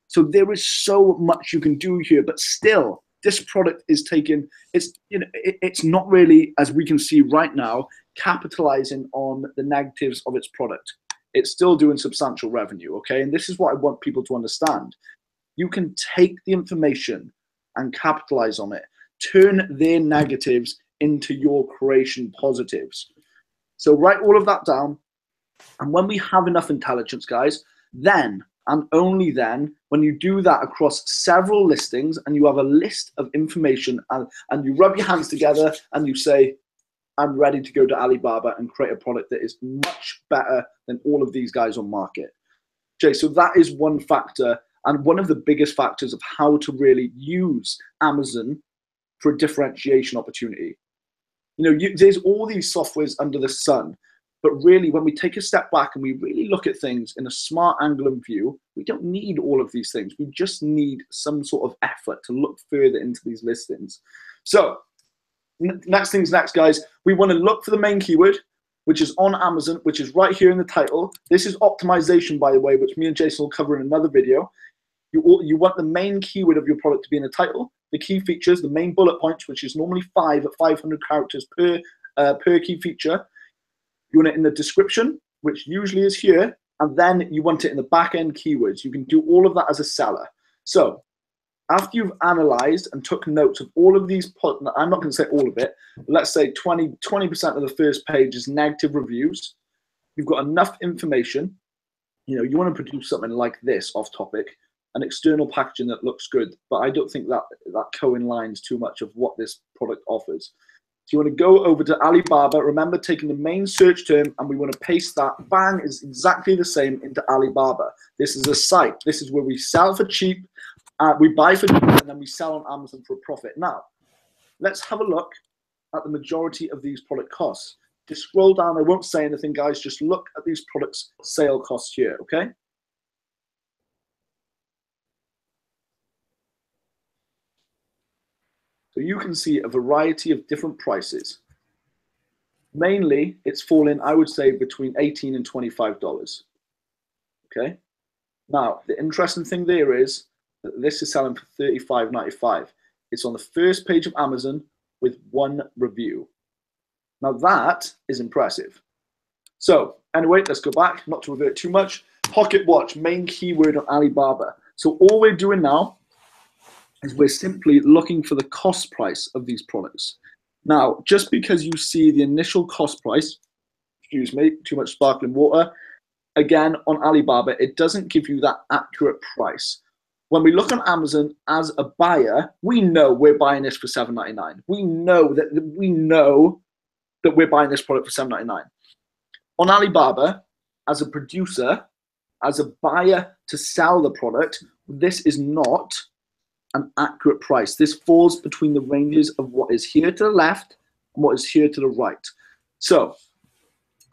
So there is so much you can do here, but still, this product is taking, it's not really, as we can see right now, capitalizing on the negatives of its product. It's still doing substantial revenue, okay? And this is what I want people to understand. You can take the information and capitalize on it. Turn their negatives into your creation positives. So write all of that down. And when we have enough intelligence, guys, then and only then, when you do that across several listings and you have a list of information and you rub your hands together and you say, I'm ready to go to Alibaba and create a product that is much better than all of these guys on market. Jay, so that is one factor and one of the biggest factors of how to really use Amazon for a differentiation opportunity. There's all these softwares under the sun, but really when we take a step back and we really look at things in a smart angle and view, we don't need all of these things. We just need some sort of effort to look further into these listings. So next things next, guys, we want to look for the main keyword, which is on Amazon, which is right here in the title. This is optimization, by the way, which me and Jason will cover in another video. You want the main keyword of your product to be in the title, the key features, the main bullet points, which is normally 5 at 500 characters per key feature. You want it in the description, which usually is here, and then you want it in the back end keywords. You can do all of that as a seller. So after you've analyzed and took notes of all of these, I'm not going to say all of it, but let's say 20% of the first page is negative reviews. You've got enough information. You want to produce something like this off topic, an external packaging that looks good, but I don't think that co-aligns too much of what this product offers. So you want to go over to Alibaba. Remember, taking the main search term, and we want to paste that. Bang, is exactly the same into Alibaba. This is a site. This is where we sell for cheap. We buy for cheap, and then we sell on Amazon for a profit. Now, let's have a look at the majority of these product costs. Just scroll down. I won't say anything, guys. Just look at these products' sale costs here, okay? So you can see a variety of different prices. Mainly, it's falling, I would say, between $18 and $25, okay? Now, the interesting thing there is that this is selling for $35.95. It's on the first page of Amazon with 1 review. Now, that is impressive. So, anyway, let's go back, not to revert too much. Pocket watch, main keyword on Alibaba. So all we're doing now is we're simply looking for the cost price of these products. Now, just because you see the initial cost price, excuse me, too much sparkling water, again, on Alibaba, it doesn't give you that accurate price. When we look on Amazon as a buyer, we know we're buying this for $7.99. We know that we're buying this product for $7.99. On Alibaba, as a producer, as a buyer to sell the product, this is not an accurate price. This falls between the ranges of what is here to the left and what is here to the right. So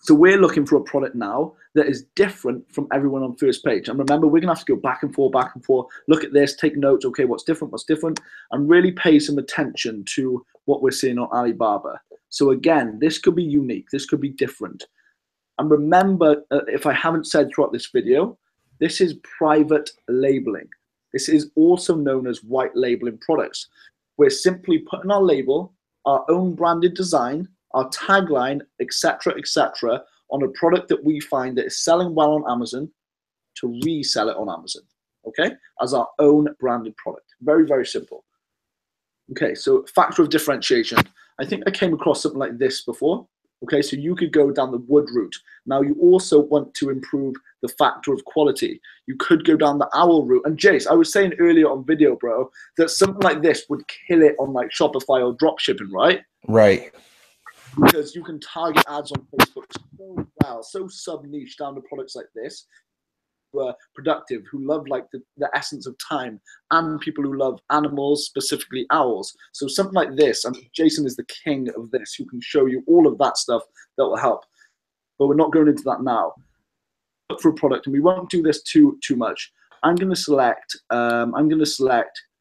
we're looking for a product now that is different from everyone on first page. And remember, we're gonna have to go back and forth, look at this, take notes, okay, what's different, and really pay some attention to what we're seeing on Alibaba. So again, this could be unique, this could be different. And remember, if I haven't said throughout this video, this is private labeling. This is also known as white labeling products. We're simply putting our label, our own branded design, our tagline, etc., on a product that we find that is selling well on Amazon to resell it on Amazon. okay, as our own branded product. Very, very simple. Okay, so factor of differentiation. I think I came across something like this before. Okay, so you could go down the wood route. Now you also want to improve the factor of quality. You could go down the owl route. And Jace, I was saying earlier on video, bro, that something like this would kill it on like Shopify or drop shipping, right? Right. Because you can target ads on Facebook so well, so sub-niche down to products like this. Who are productive, who love like the essence of time, and people who love animals, specifically owls. So something like this, and Jason is the king of this, who can show you all of that stuff that will help. But we're not going into that now. Look for a product, and we won't do this too much. I'm going to select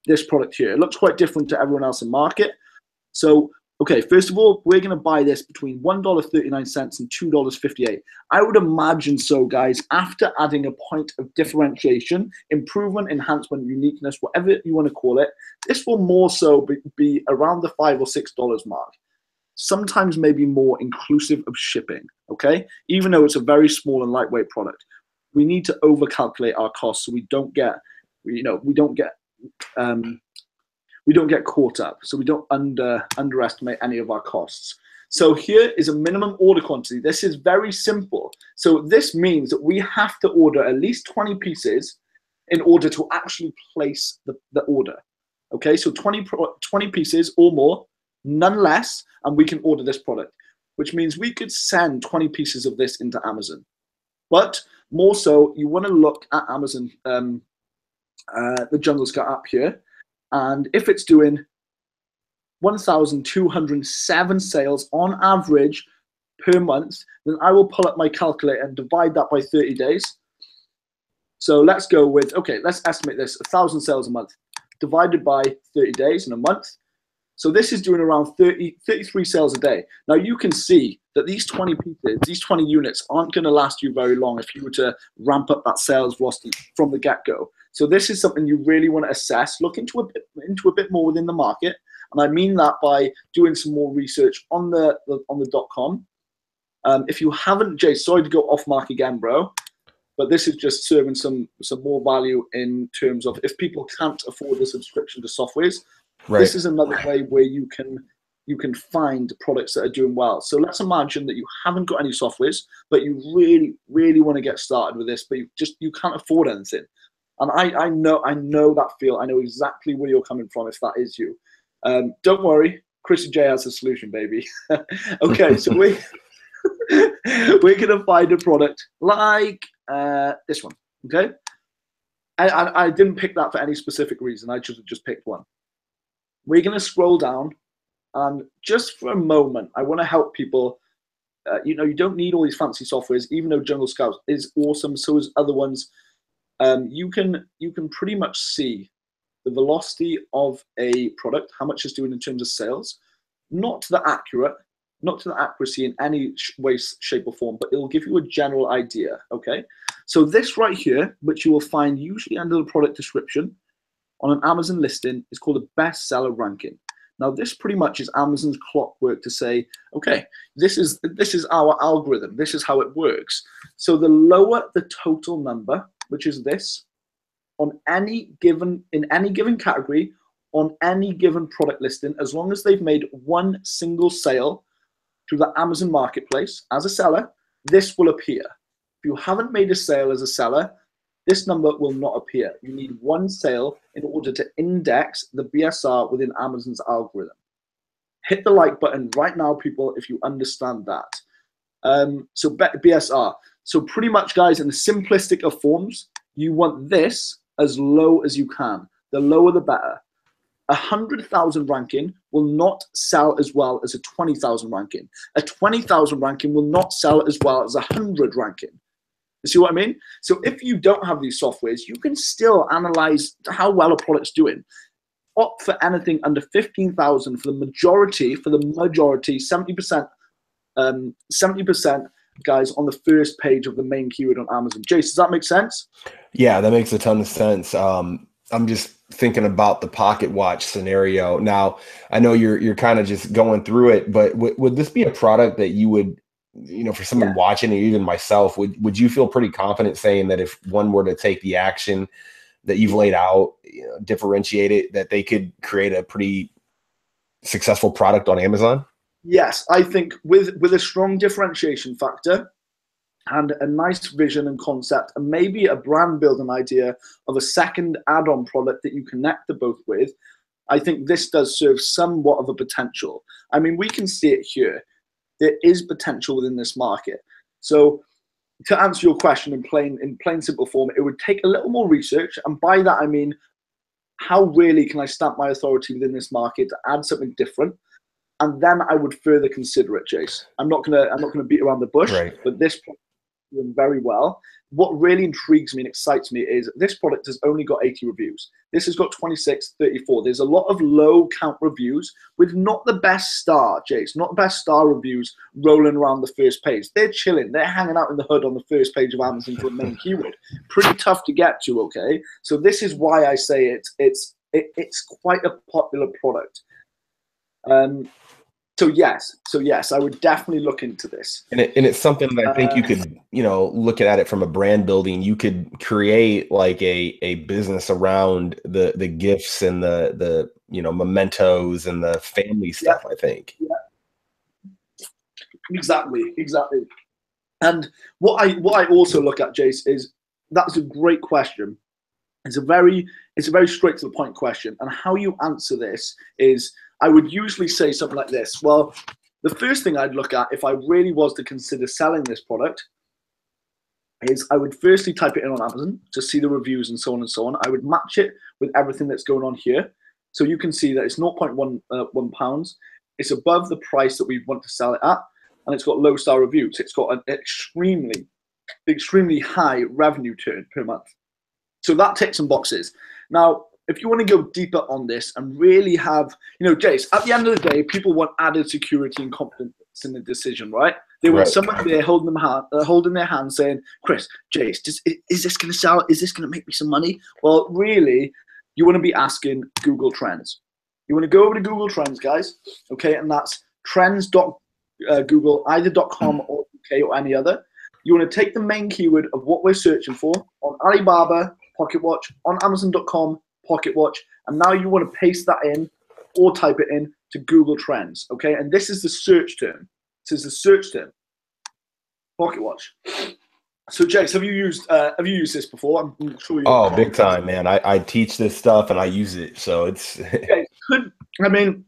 this product here. It looks quite different to everyone else in market. So okay, first of all, we're going to buy this between $1.39 and $2.58. I would imagine so, guys, after adding a point of differentiation, improvement, enhancement, uniqueness, whatever you want to call it, this will more so be around the $5 or $6 mark. Sometimes maybe more inclusive of shipping, okay? Even though it's a very small and lightweight product. We need to overcalculate our costs so we don't get, we don't get caught up, so we don't underestimate any of our costs. So here is a minimum order quantity. This is very simple. So this means that we have to order at least 20 pieces in order to actually place the order. Okay, so 20 pieces or more, none less, and we can order this product, which means we could send 20 pieces of this into Amazon. But more so, you want to look at Amazon, the Jungle Scout app here. And if it's doing 1,207 sales on average per month, then I will pull up my calculator and divide that by 30 days. So let's go with, okay, let's estimate this, 1,000 sales a month divided by 30 days in a month. So this is doing around 33 sales a day. Now you can see that these 20 pieces, these 20 units aren't going to last you very long if you were to ramp up that sales velocity from the get-go. So this is something you really want to assess, look into a bit more within the market. And I mean that by doing some more research on the .com. If you haven't, Jay, sorry to go off mark again, bro, but this is just serving some more value in terms of if people can't afford the subscription to softwares, right. This is another way where you can find products that are doing well. So let's imagine that you haven't got any softwares, but you really, really want to get started with this, but you can't afford anything. And I know that feel. I know exactly where you're coming from if that is you. Don't worry, Chris J has a solution, baby. Okay, so we're gonna find a product like this one. Okay, I didn't pick that for any specific reason. I just picked one. We're gonna scroll down, and just for a moment, I want to help people. You don't need all these fancy softwares, even though Jungle Scout is awesome. So is other ones. You can pretty much see the velocity of a product, how much it's doing in terms of sales, not to the accuracy in any way, shape, or form, but it'll give you a general idea. Okay, so this right here, which you will find usually under the product description on an Amazon listing, is called a bestseller ranking. Now, this pretty much is Amazon's clockwork to say, okay, this is our algorithm. This is how it works. So the lower the total number, which is this, in any given category, on any given product listing, as long as they've made one single sale through the Amazon marketplace as a seller, this will appear. If you haven't made a sale as a seller, this number will not appear. You need one sale in order to index the BSR within Amazon's algorithm. Hit the like button right now, people, if you understand that. So BSR. So pretty much, guys, in the simplistic of forms, you want this as low as you can. The lower, the better. 100,000 ranking will not sell as well as a 20,000 ranking. A 20,000 ranking will not sell as well as a 100 ranking. You see what I mean? So if you don't have these softwares, you can still analyze how well a product's doing. Opt for anything under 15,000 for the majority, 70%, 70%, guys, on the first page of the main keyword on Amazon. Jace, does that make sense? Yeah, that makes a ton of sense. I'm just thinking about the pocket watch scenario. Now, I know you're kind of just going through it, but would this be a product that you would, for someone watching, or even myself, would you feel pretty confident saying that if one were to take the action that you've laid out, differentiated, that they could create a pretty successful product on Amazon? Yes, I think with a strong differentiation factor and a nice vision and concept, and maybe a brand building idea of a second add-on product that you connect the both with, I think this does serve somewhat of a potential. I mean, we can see it here. There is potential within this market. So to answer your question in plain simple form, it would take a little more research, and by that I mean, how really can I stamp my authority within this market to add something different? And then I would further consider it, Jace. I'm not gonna beat around the bush, Right. but this product is doing very well. What really intrigues me and excites me is this product has only got 80 reviews. This has got 26, 34. There's a lot of low count reviews with not the best star, Jace, not the best star reviews rolling around the first page. They're chilling. They're hanging out in the hood on the first page of Amazon for a main keyword. Pretty tough to get to, okay? So this is why I say it's quite a popular product. So yes, I would definitely look into this. And it's something that I think you could, look at it from a brand building. You could create like a business around the gifts and the mementos and the family stuff, I think. Yeah. Exactly. And what I also look at, Jace, is that's a great question. It's a very straight to the point question. And how you answer this is, I would usually say something like this. Well, the first thing I'd look at if I really was to consider selling this product is I would firstly type it in on Amazon to see the reviews and so on and so on. I would match it with everything that's going on here. So you can see that it's 0.1 pounds. It's above the price that we want to sell it at, and it's got low star reviews. It's got an extremely high revenue turn per month. So that ticks some boxes. Now, if you want to go deeper on this and really have, Jace, at the end of the day, people want added security and confidence in the decision, right? They want someone there holding their hand saying, Chris, Jace, is this going to sell? Is this going to make me some money? Well, really, you want to be asking Google Trends. You want to go over to Google Trends, guys, okay? And that's trends.google, either .com or UK or any other. You want to take the main keyword of what we're searching for on Alibaba, Pocket Watch, on Amazon.com, Pocket Watch, and now you want to paste that in or type it in to Google Trends, okay? And this is the search term. This is the search term. Pocket Watch. So, Jace, have you used this before? I'm sure you. Oh, big time, man! I teach this stuff and I use it, so it's. Okay, I mean,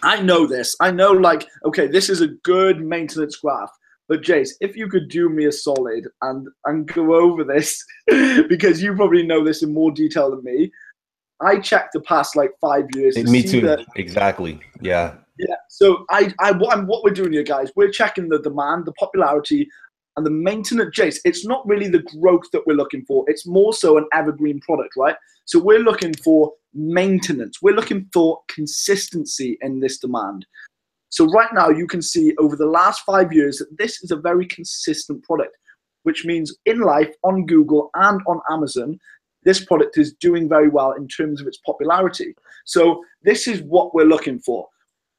I know this. I know, like, okay, this is a good maintenance graph. But Jace, if you could do me a solid and go over this, because you probably know this in more detail than me. I checked the past like 5 years. Me too. Exactly. Yeah. Yeah. So what we're doing here, guys, we're checking the demand, the popularity, and the maintenance. Jace, it's not really the growth that we're looking for. It's more so an evergreen product, right? So we're looking for maintenance. We're looking for consistency in this demand. So right now you can see over the last 5 years that this is a very consistent product, which means in life, on Google and on Amazon, this product is doing very well in terms of its popularity. So this is what we're looking for.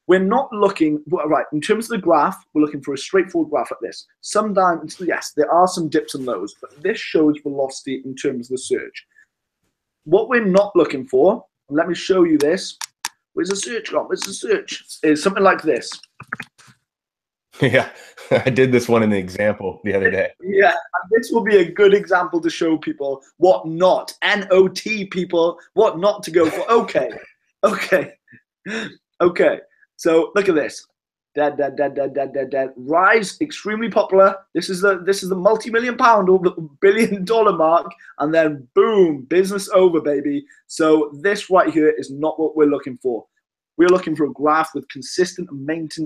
We're not looking, right, in terms of the graph, we're looking for a straightforward graph like this. Sometimes, yes, there are some dips and lows, but this shows velocity in terms of the search. What we're not looking for, let me show you this. Where's the search gone? Where's the search? Is something like this. Yeah, I did this one in the example the other day. Yeah, and this will be a good example to show people what not, N-O-T people, what not to go for. Okay. So look at this. Dead. Rise, extremely popular. This is the multi-million pound or the billion-dollar mark, and then boom, business over, baby. So this right here is not what we're looking for. We're looking for a graph with consistent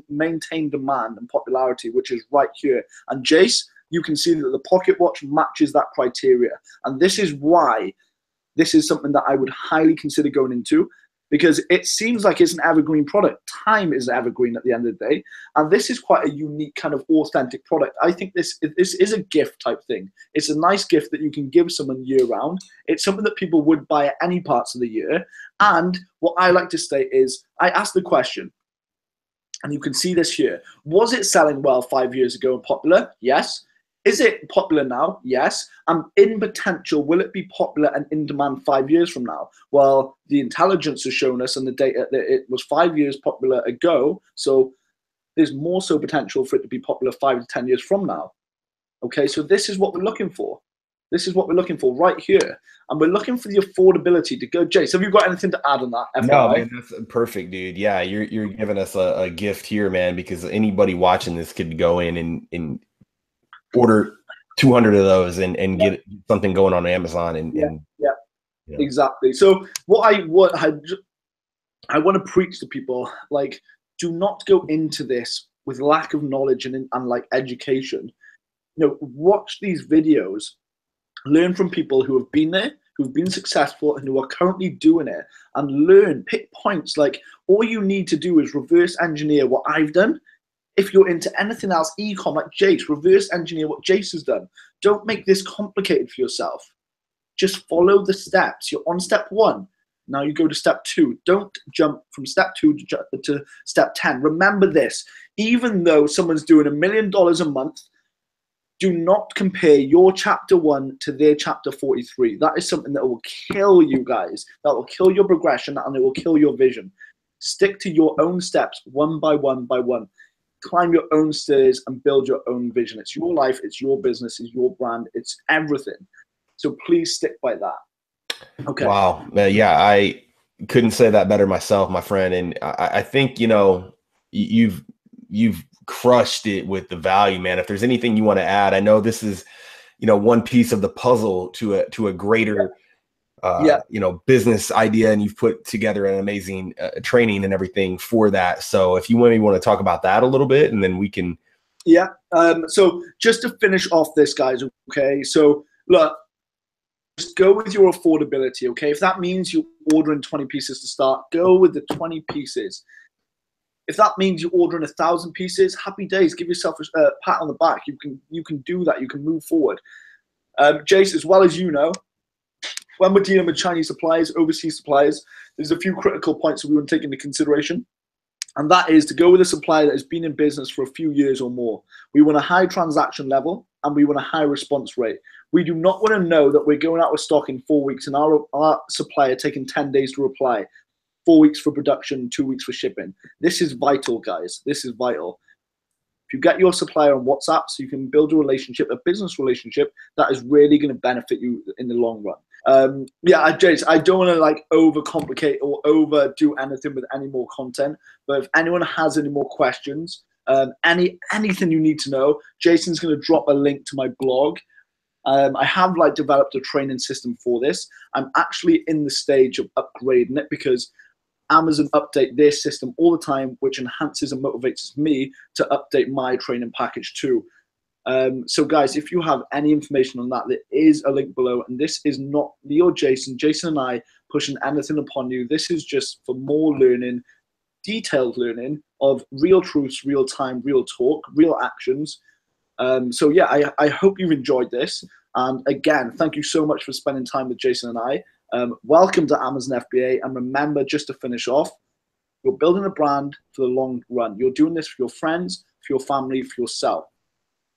maintained demand and popularity, which is right here. And Jace, you can see that the Pocket Watch matches that criteria. And this is why this is something that I would highly consider going into, because it seems like it's an evergreen product. Time is evergreen at the end of the day. And this is quite a unique kind of authentic product. I think this is a gift type thing. It's a nice gift that you can give someone year round. It's something that people would buy at any parts of the year. And what I like to state is, I asked the question, and you can see this here. Was it selling well 5 years ago and popular? Yes. Is it popular now? Yes. In potential, will it be popular and in demand 5 years from now? Well, the intelligence has shown us and the data that it was 5 years popular ago. So there's more so potential for it to be popular 5 to 10 years from now. Okay, so this is what we're looking for. This is what we're looking for right here. And we're looking for the affordability to go. Jace, have you got anything to add on that? FYI? No, man, that's perfect, dude. Yeah, you're giving us a gift here, man, because anybody watching this could go in and order 200 of those and get something going on Amazon and exactly. So what I want to preach to people, like, do not go into this with lack of knowledge and like education. You know, watch these videos, learn from people who have been there, who've been successful, and who are currently doing it, and learn, pick points. Like, all you need to do is reverse engineer what I've done. If you're into anything else, e-com, like Jace, reverse engineer what Jace has done. Don't make this complicated for yourself. Just follow the steps. You're on step 1. Now you go to step 2. Don't jump from step 2 to step 10. Remember this. Even though someone's doing $1 million a month, do not compare your chapter 1 to their chapter 43. That is something that will kill you guys. That will kill your progression and it will kill your vision. Stick to your own steps, one by one by one. Climb your own stairs and build your own vision. It's your life, it's your business, it's your brand, it's everything. So please stick by that. Okay. Wow. Yeah, I couldn't say that better myself, my friend. And I think, you know, you've crushed it with the value, man. If there's anything you want to add, I know this is, you know, one piece of the puzzle to a greater you know, business idea, and you've put together an amazing training and everything for that. So if you maybe want to talk about that a little bit, and then we can. Yeah. So just to finish off this, guys. Okay. So look, just go with your affordability. Okay. If that means you're ordering 20 pieces to start, go with the 20 pieces. If that means you're ordering 1,000 pieces, happy days. Give yourself a pat on the back. You can do that. You can move forward. Jace, as well as you know, when we're dealing with Chinese suppliers, overseas suppliers, there's a few critical points that we want to take into consideration. And that is to go with a supplier that has been in business for a few years or more. We want a high transaction level and we want a high response rate. We do not want to know that we're going out with stock in 4 weeks and our supplier taking 10 days to reply, 4 weeks for production, 2 weeks for shipping. This is vital, guys. This is vital. If you get your supplier on WhatsApp so you can build a relationship, a business relationship, that is really going to benefit you in the long run. Yeah, Jace, I don't want to like overcomplicate or overdo anything with any more content, but if anyone has any more questions, anything you need to know, Jason's going to drop a link to my blog. I have like developed a training system for this. I'm actually in the stage of upgrading it because Amazon update their system all the time, which enhances and motivates me to update my training package too. So guys, if you have any information on that, there is a link below, and this is not me or Jason and I pushing anything upon you. This is just for more learning, detailed learning of real truths, real time, real talk, real actions. So yeah, I hope you've enjoyed this. And again, thank you so much for spending time with Jason and I. Welcome to Amazon FBA. And remember, just to finish off, you're building a brand for the long run. You're doing this for your friends, for your family, for yourself.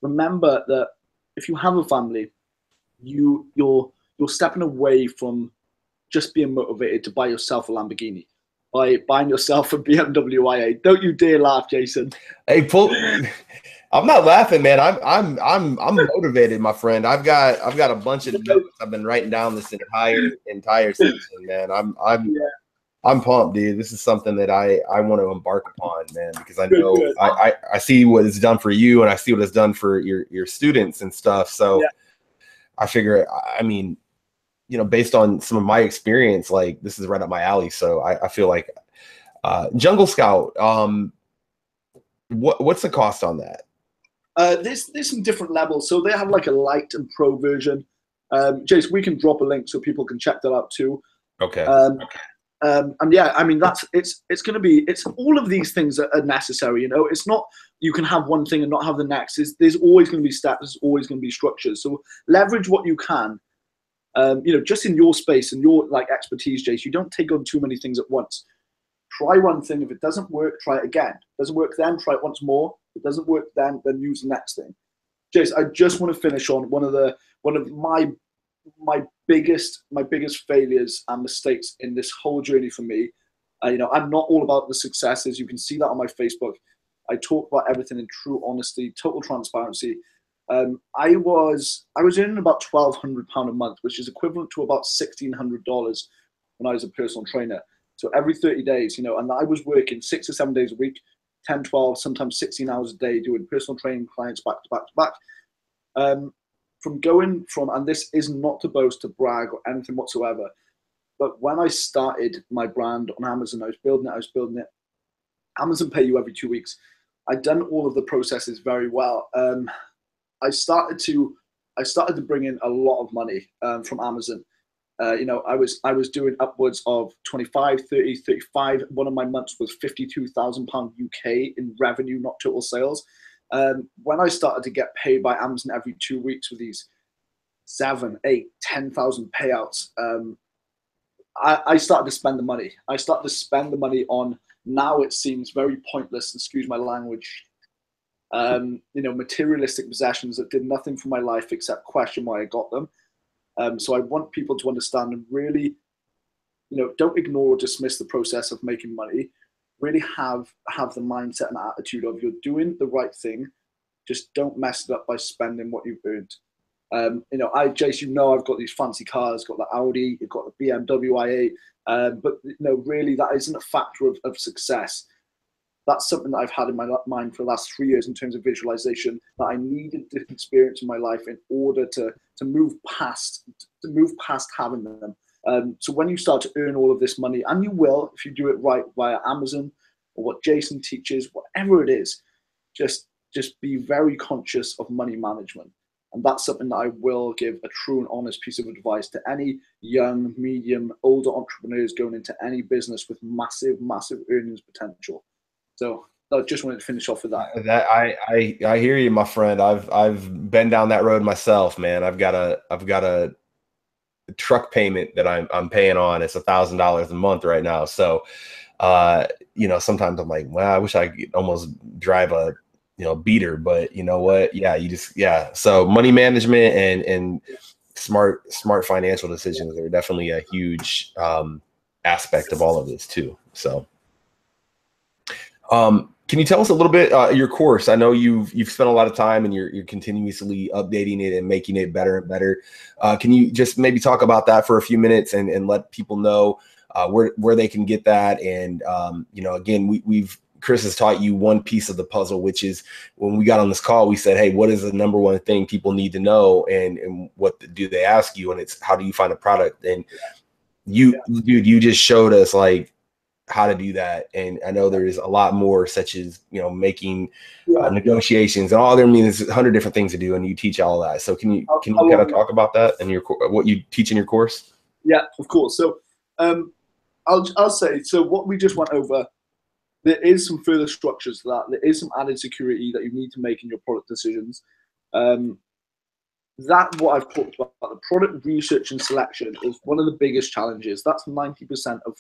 Remember that if you have a family, you're stepping away from just being motivated to buy yourself a Lamborghini, by buying yourself a BMW i8. Don't you dare laugh, Jason. Hey, I'm not laughing, man. I'm motivated, my friend. I've got a bunch of notes I've been writing down this entire season, man. I'm pumped, dude. This is something that I want to embark upon, man, because I know I see what it's done for you, and I see what it's done for your students and stuff. So I figure, I mean, you know, based on some of my experience, like this is right up my alley. So I feel like Jungle Scout. What's the cost on that? There's some different levels. So they have like a light and pro version. Jace, we can drop a link so people can check that out too. Okay. And yeah, I mean, it's going to be, it's all of these things that are necessary. You know, it's not you can have one thing and not have the next. There's always going to be steps. There's always going to be structures. So leverage what you can. You know, just in your space and your like expertise, Jace. You don't take on too many things at once. Try one thing. If it doesn't work, try it again. Doesn't work then, try it once more. If it doesn't work then use the next thing. Jace, I just want to finish on one of my biggest failures and mistakes in this whole journey for me. You know, I'm not all about the successes. You can see that on my Facebook. I talk about everything in true honesty, total transparency. I was earning about £1,200 a month, which is equivalent to about $1,600 when I was a personal trainer. So every 30 days, you know, and I was working 6 or 7 days a week, 10, 12, sometimes 16 hours a day, doing personal training clients back to back to back. From going from, and this is not to boast, to brag or anything whatsoever, but when I started my brand on Amazon, I was building it. Amazon pay you every 2 weeks. I'd done all of the processes very well. I started to bring in a lot of money from Amazon. You know, I was doing upwards of 25, 30, 35. One of my months was £52,000 UK in revenue, not total sales. When I started to get paid by Amazon every 2 weeks with these 7, 8, 10,000 payouts, I started to spend the money. I started to spend the money on, now it seems very pointless, excuse my language, you know, materialistic possessions that did nothing for my life except question why I got them. So I want people to understand and really, you know, don't ignore or dismiss the process of making money. Really have the mindset and attitude of, you're doing the right thing. Just don't mess it up by spending what you've earned. You know, Jace, you know, I've got these fancy cars, got the Audi, you've got the BMW i8, but you know, really that isn't a factor of success. That's something that I've had in my mind for the last 3 years in terms of visualization, that I needed this experience in my life in order to move past having them. So when you start to earn all of this money, and you will if you do it right via Amazon or what Jason teaches, whatever it is, just be very conscious of money management. And that's something that I will give a true and honest piece of advice to any young, medium, older entrepreneurs going into any business with massive, massive earnings potential. So I just wanted to finish off with that. That I hear you, my friend. I've been down that road myself, man. I've got a truck payment that I'm paying on. It's $1,000 a month right now. So, you know, sometimes I'm like, well, I wish I could almost drive a, you know, beater, but you know what? Yeah, So money management and smart financial decisions are definitely a huge aspect of all of this too. So, can you tell us a little bit your course? I know you've spent a lot of time and you're continuously updating it and making it better and better. Can you just maybe talk about that for a few minutes and let people know where they can get that? And you know, again, Chris has taught you one piece of the puzzle, which is when we got on this call, we said, hey, what is the number one thing people need to know? And what do they ask you? And it's, how do you find a product? And dude, you just showed us like how to do that. And I know there's a lot more, such as, you know, making negotiations and all there. I mean, there's 100 different things to do, and you teach all that. So can you kind of talk about that and what you teach in your course? Yeah, of course. So I'll say, so what we just went over, there is some further structures to that. There is some added security that you need to make in your product decisions. That what I've talked about, the product research and selection, is one of the biggest challenges. That's 90% of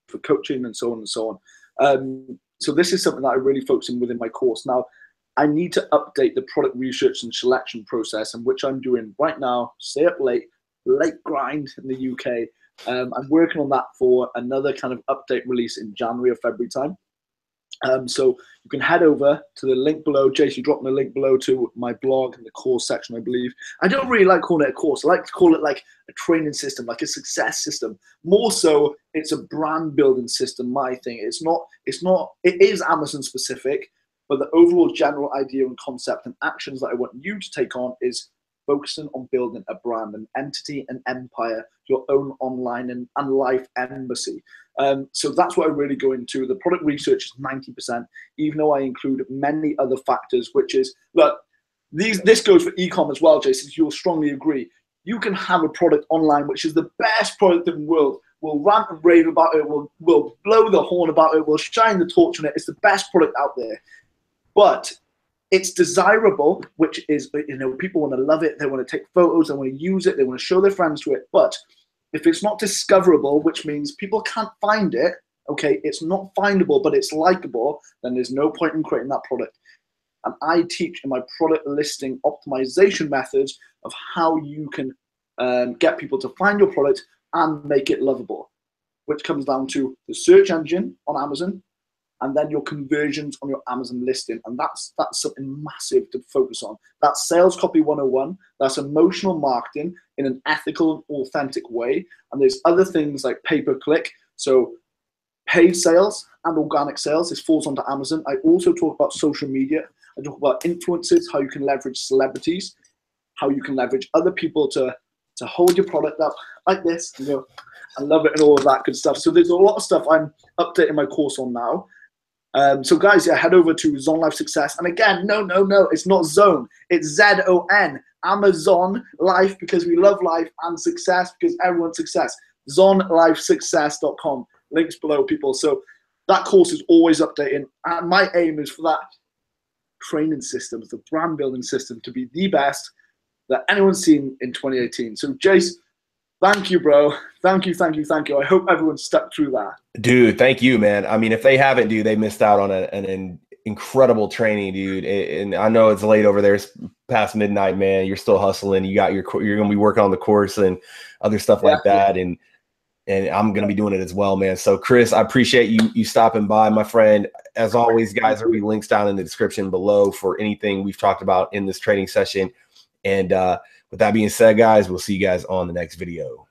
for coaching and so on and so on. So this is something that I really focus on within my course. Now, I need to update the product research and selection process, and which I'm doing right now. Stay up late grind in the UK. I'm working on that for another kind of update release in January or February time. So you can head over to the link below. Jason, dropping a link below to my blog in the course section, I believe. I don't really like calling it a course. I like to call it like a training system, like a success system. More so, it's a brand building system, my thing. It is Amazon specific, but the overall general idea and concept and actions that I want you to take on is focusing on building a brand, an entity, an empire, your own online and life embassy. So that's what I really go into. The product research is 90%, even though I include many other factors, which is, look, this goes for e-com as well, Jason, you'll strongly agree. You can have a product online, which is the best product in the world. We'll rant and rave about it. We'll blow the horn about it. We'll shine the torch on it. It's the best product out there. But it's desirable, which is, you know, people want to love it. They want to take photos. They want to use it. They want to show their friends to it. But if it's not discoverable, which means people can't find it, okay, it's not findable, but it's likable, then there's no point in creating that product. And I teach in my product listing optimization methods of how you can get people to find your product and make it lovable, which comes down to the search engine on Amazon, and then your conversions on your Amazon listing. And that's something massive to focus on. That's sales copy 101. That's emotional marketing in an ethical and authentic way. And there's other things like pay-per-click. So paid sales and organic sales, this falls onto Amazon. I also talk about social media. I talk about influencers, how you can leverage celebrities, how you can leverage other people to hold your product up like this, and go, I love it, and all of that good stuff. So there's a lot of stuff I'm updating my course on now. So guys, yeah, head over to Zone Life Success. And again, no, it's not Zone. It's Z-O-N. Amazon Life, because we love life, and success because everyone's success. zonelifesuccess.com. Links below, people. So that course is always updating. And my aim is for that training system, the brand building system, to be the best that anyone's seen in 2018. So Jace, thank you, bro. Thank you. I hope everyone stuck through that. Dude, thank you, man. I mean, if they haven't, dude, they missed out on an incredible training, dude. And I know it's late over there. It's past midnight, man. You're still hustling. You're going to be working on the course and other stuff like that. And I'm going to be doing it as well, man. So Chris, I appreciate you stopping by, my friend. As always, guys, there'll be links down in the description below for anything we've talked about in this training session. And with that being said, guys, we'll see you guys on the next video.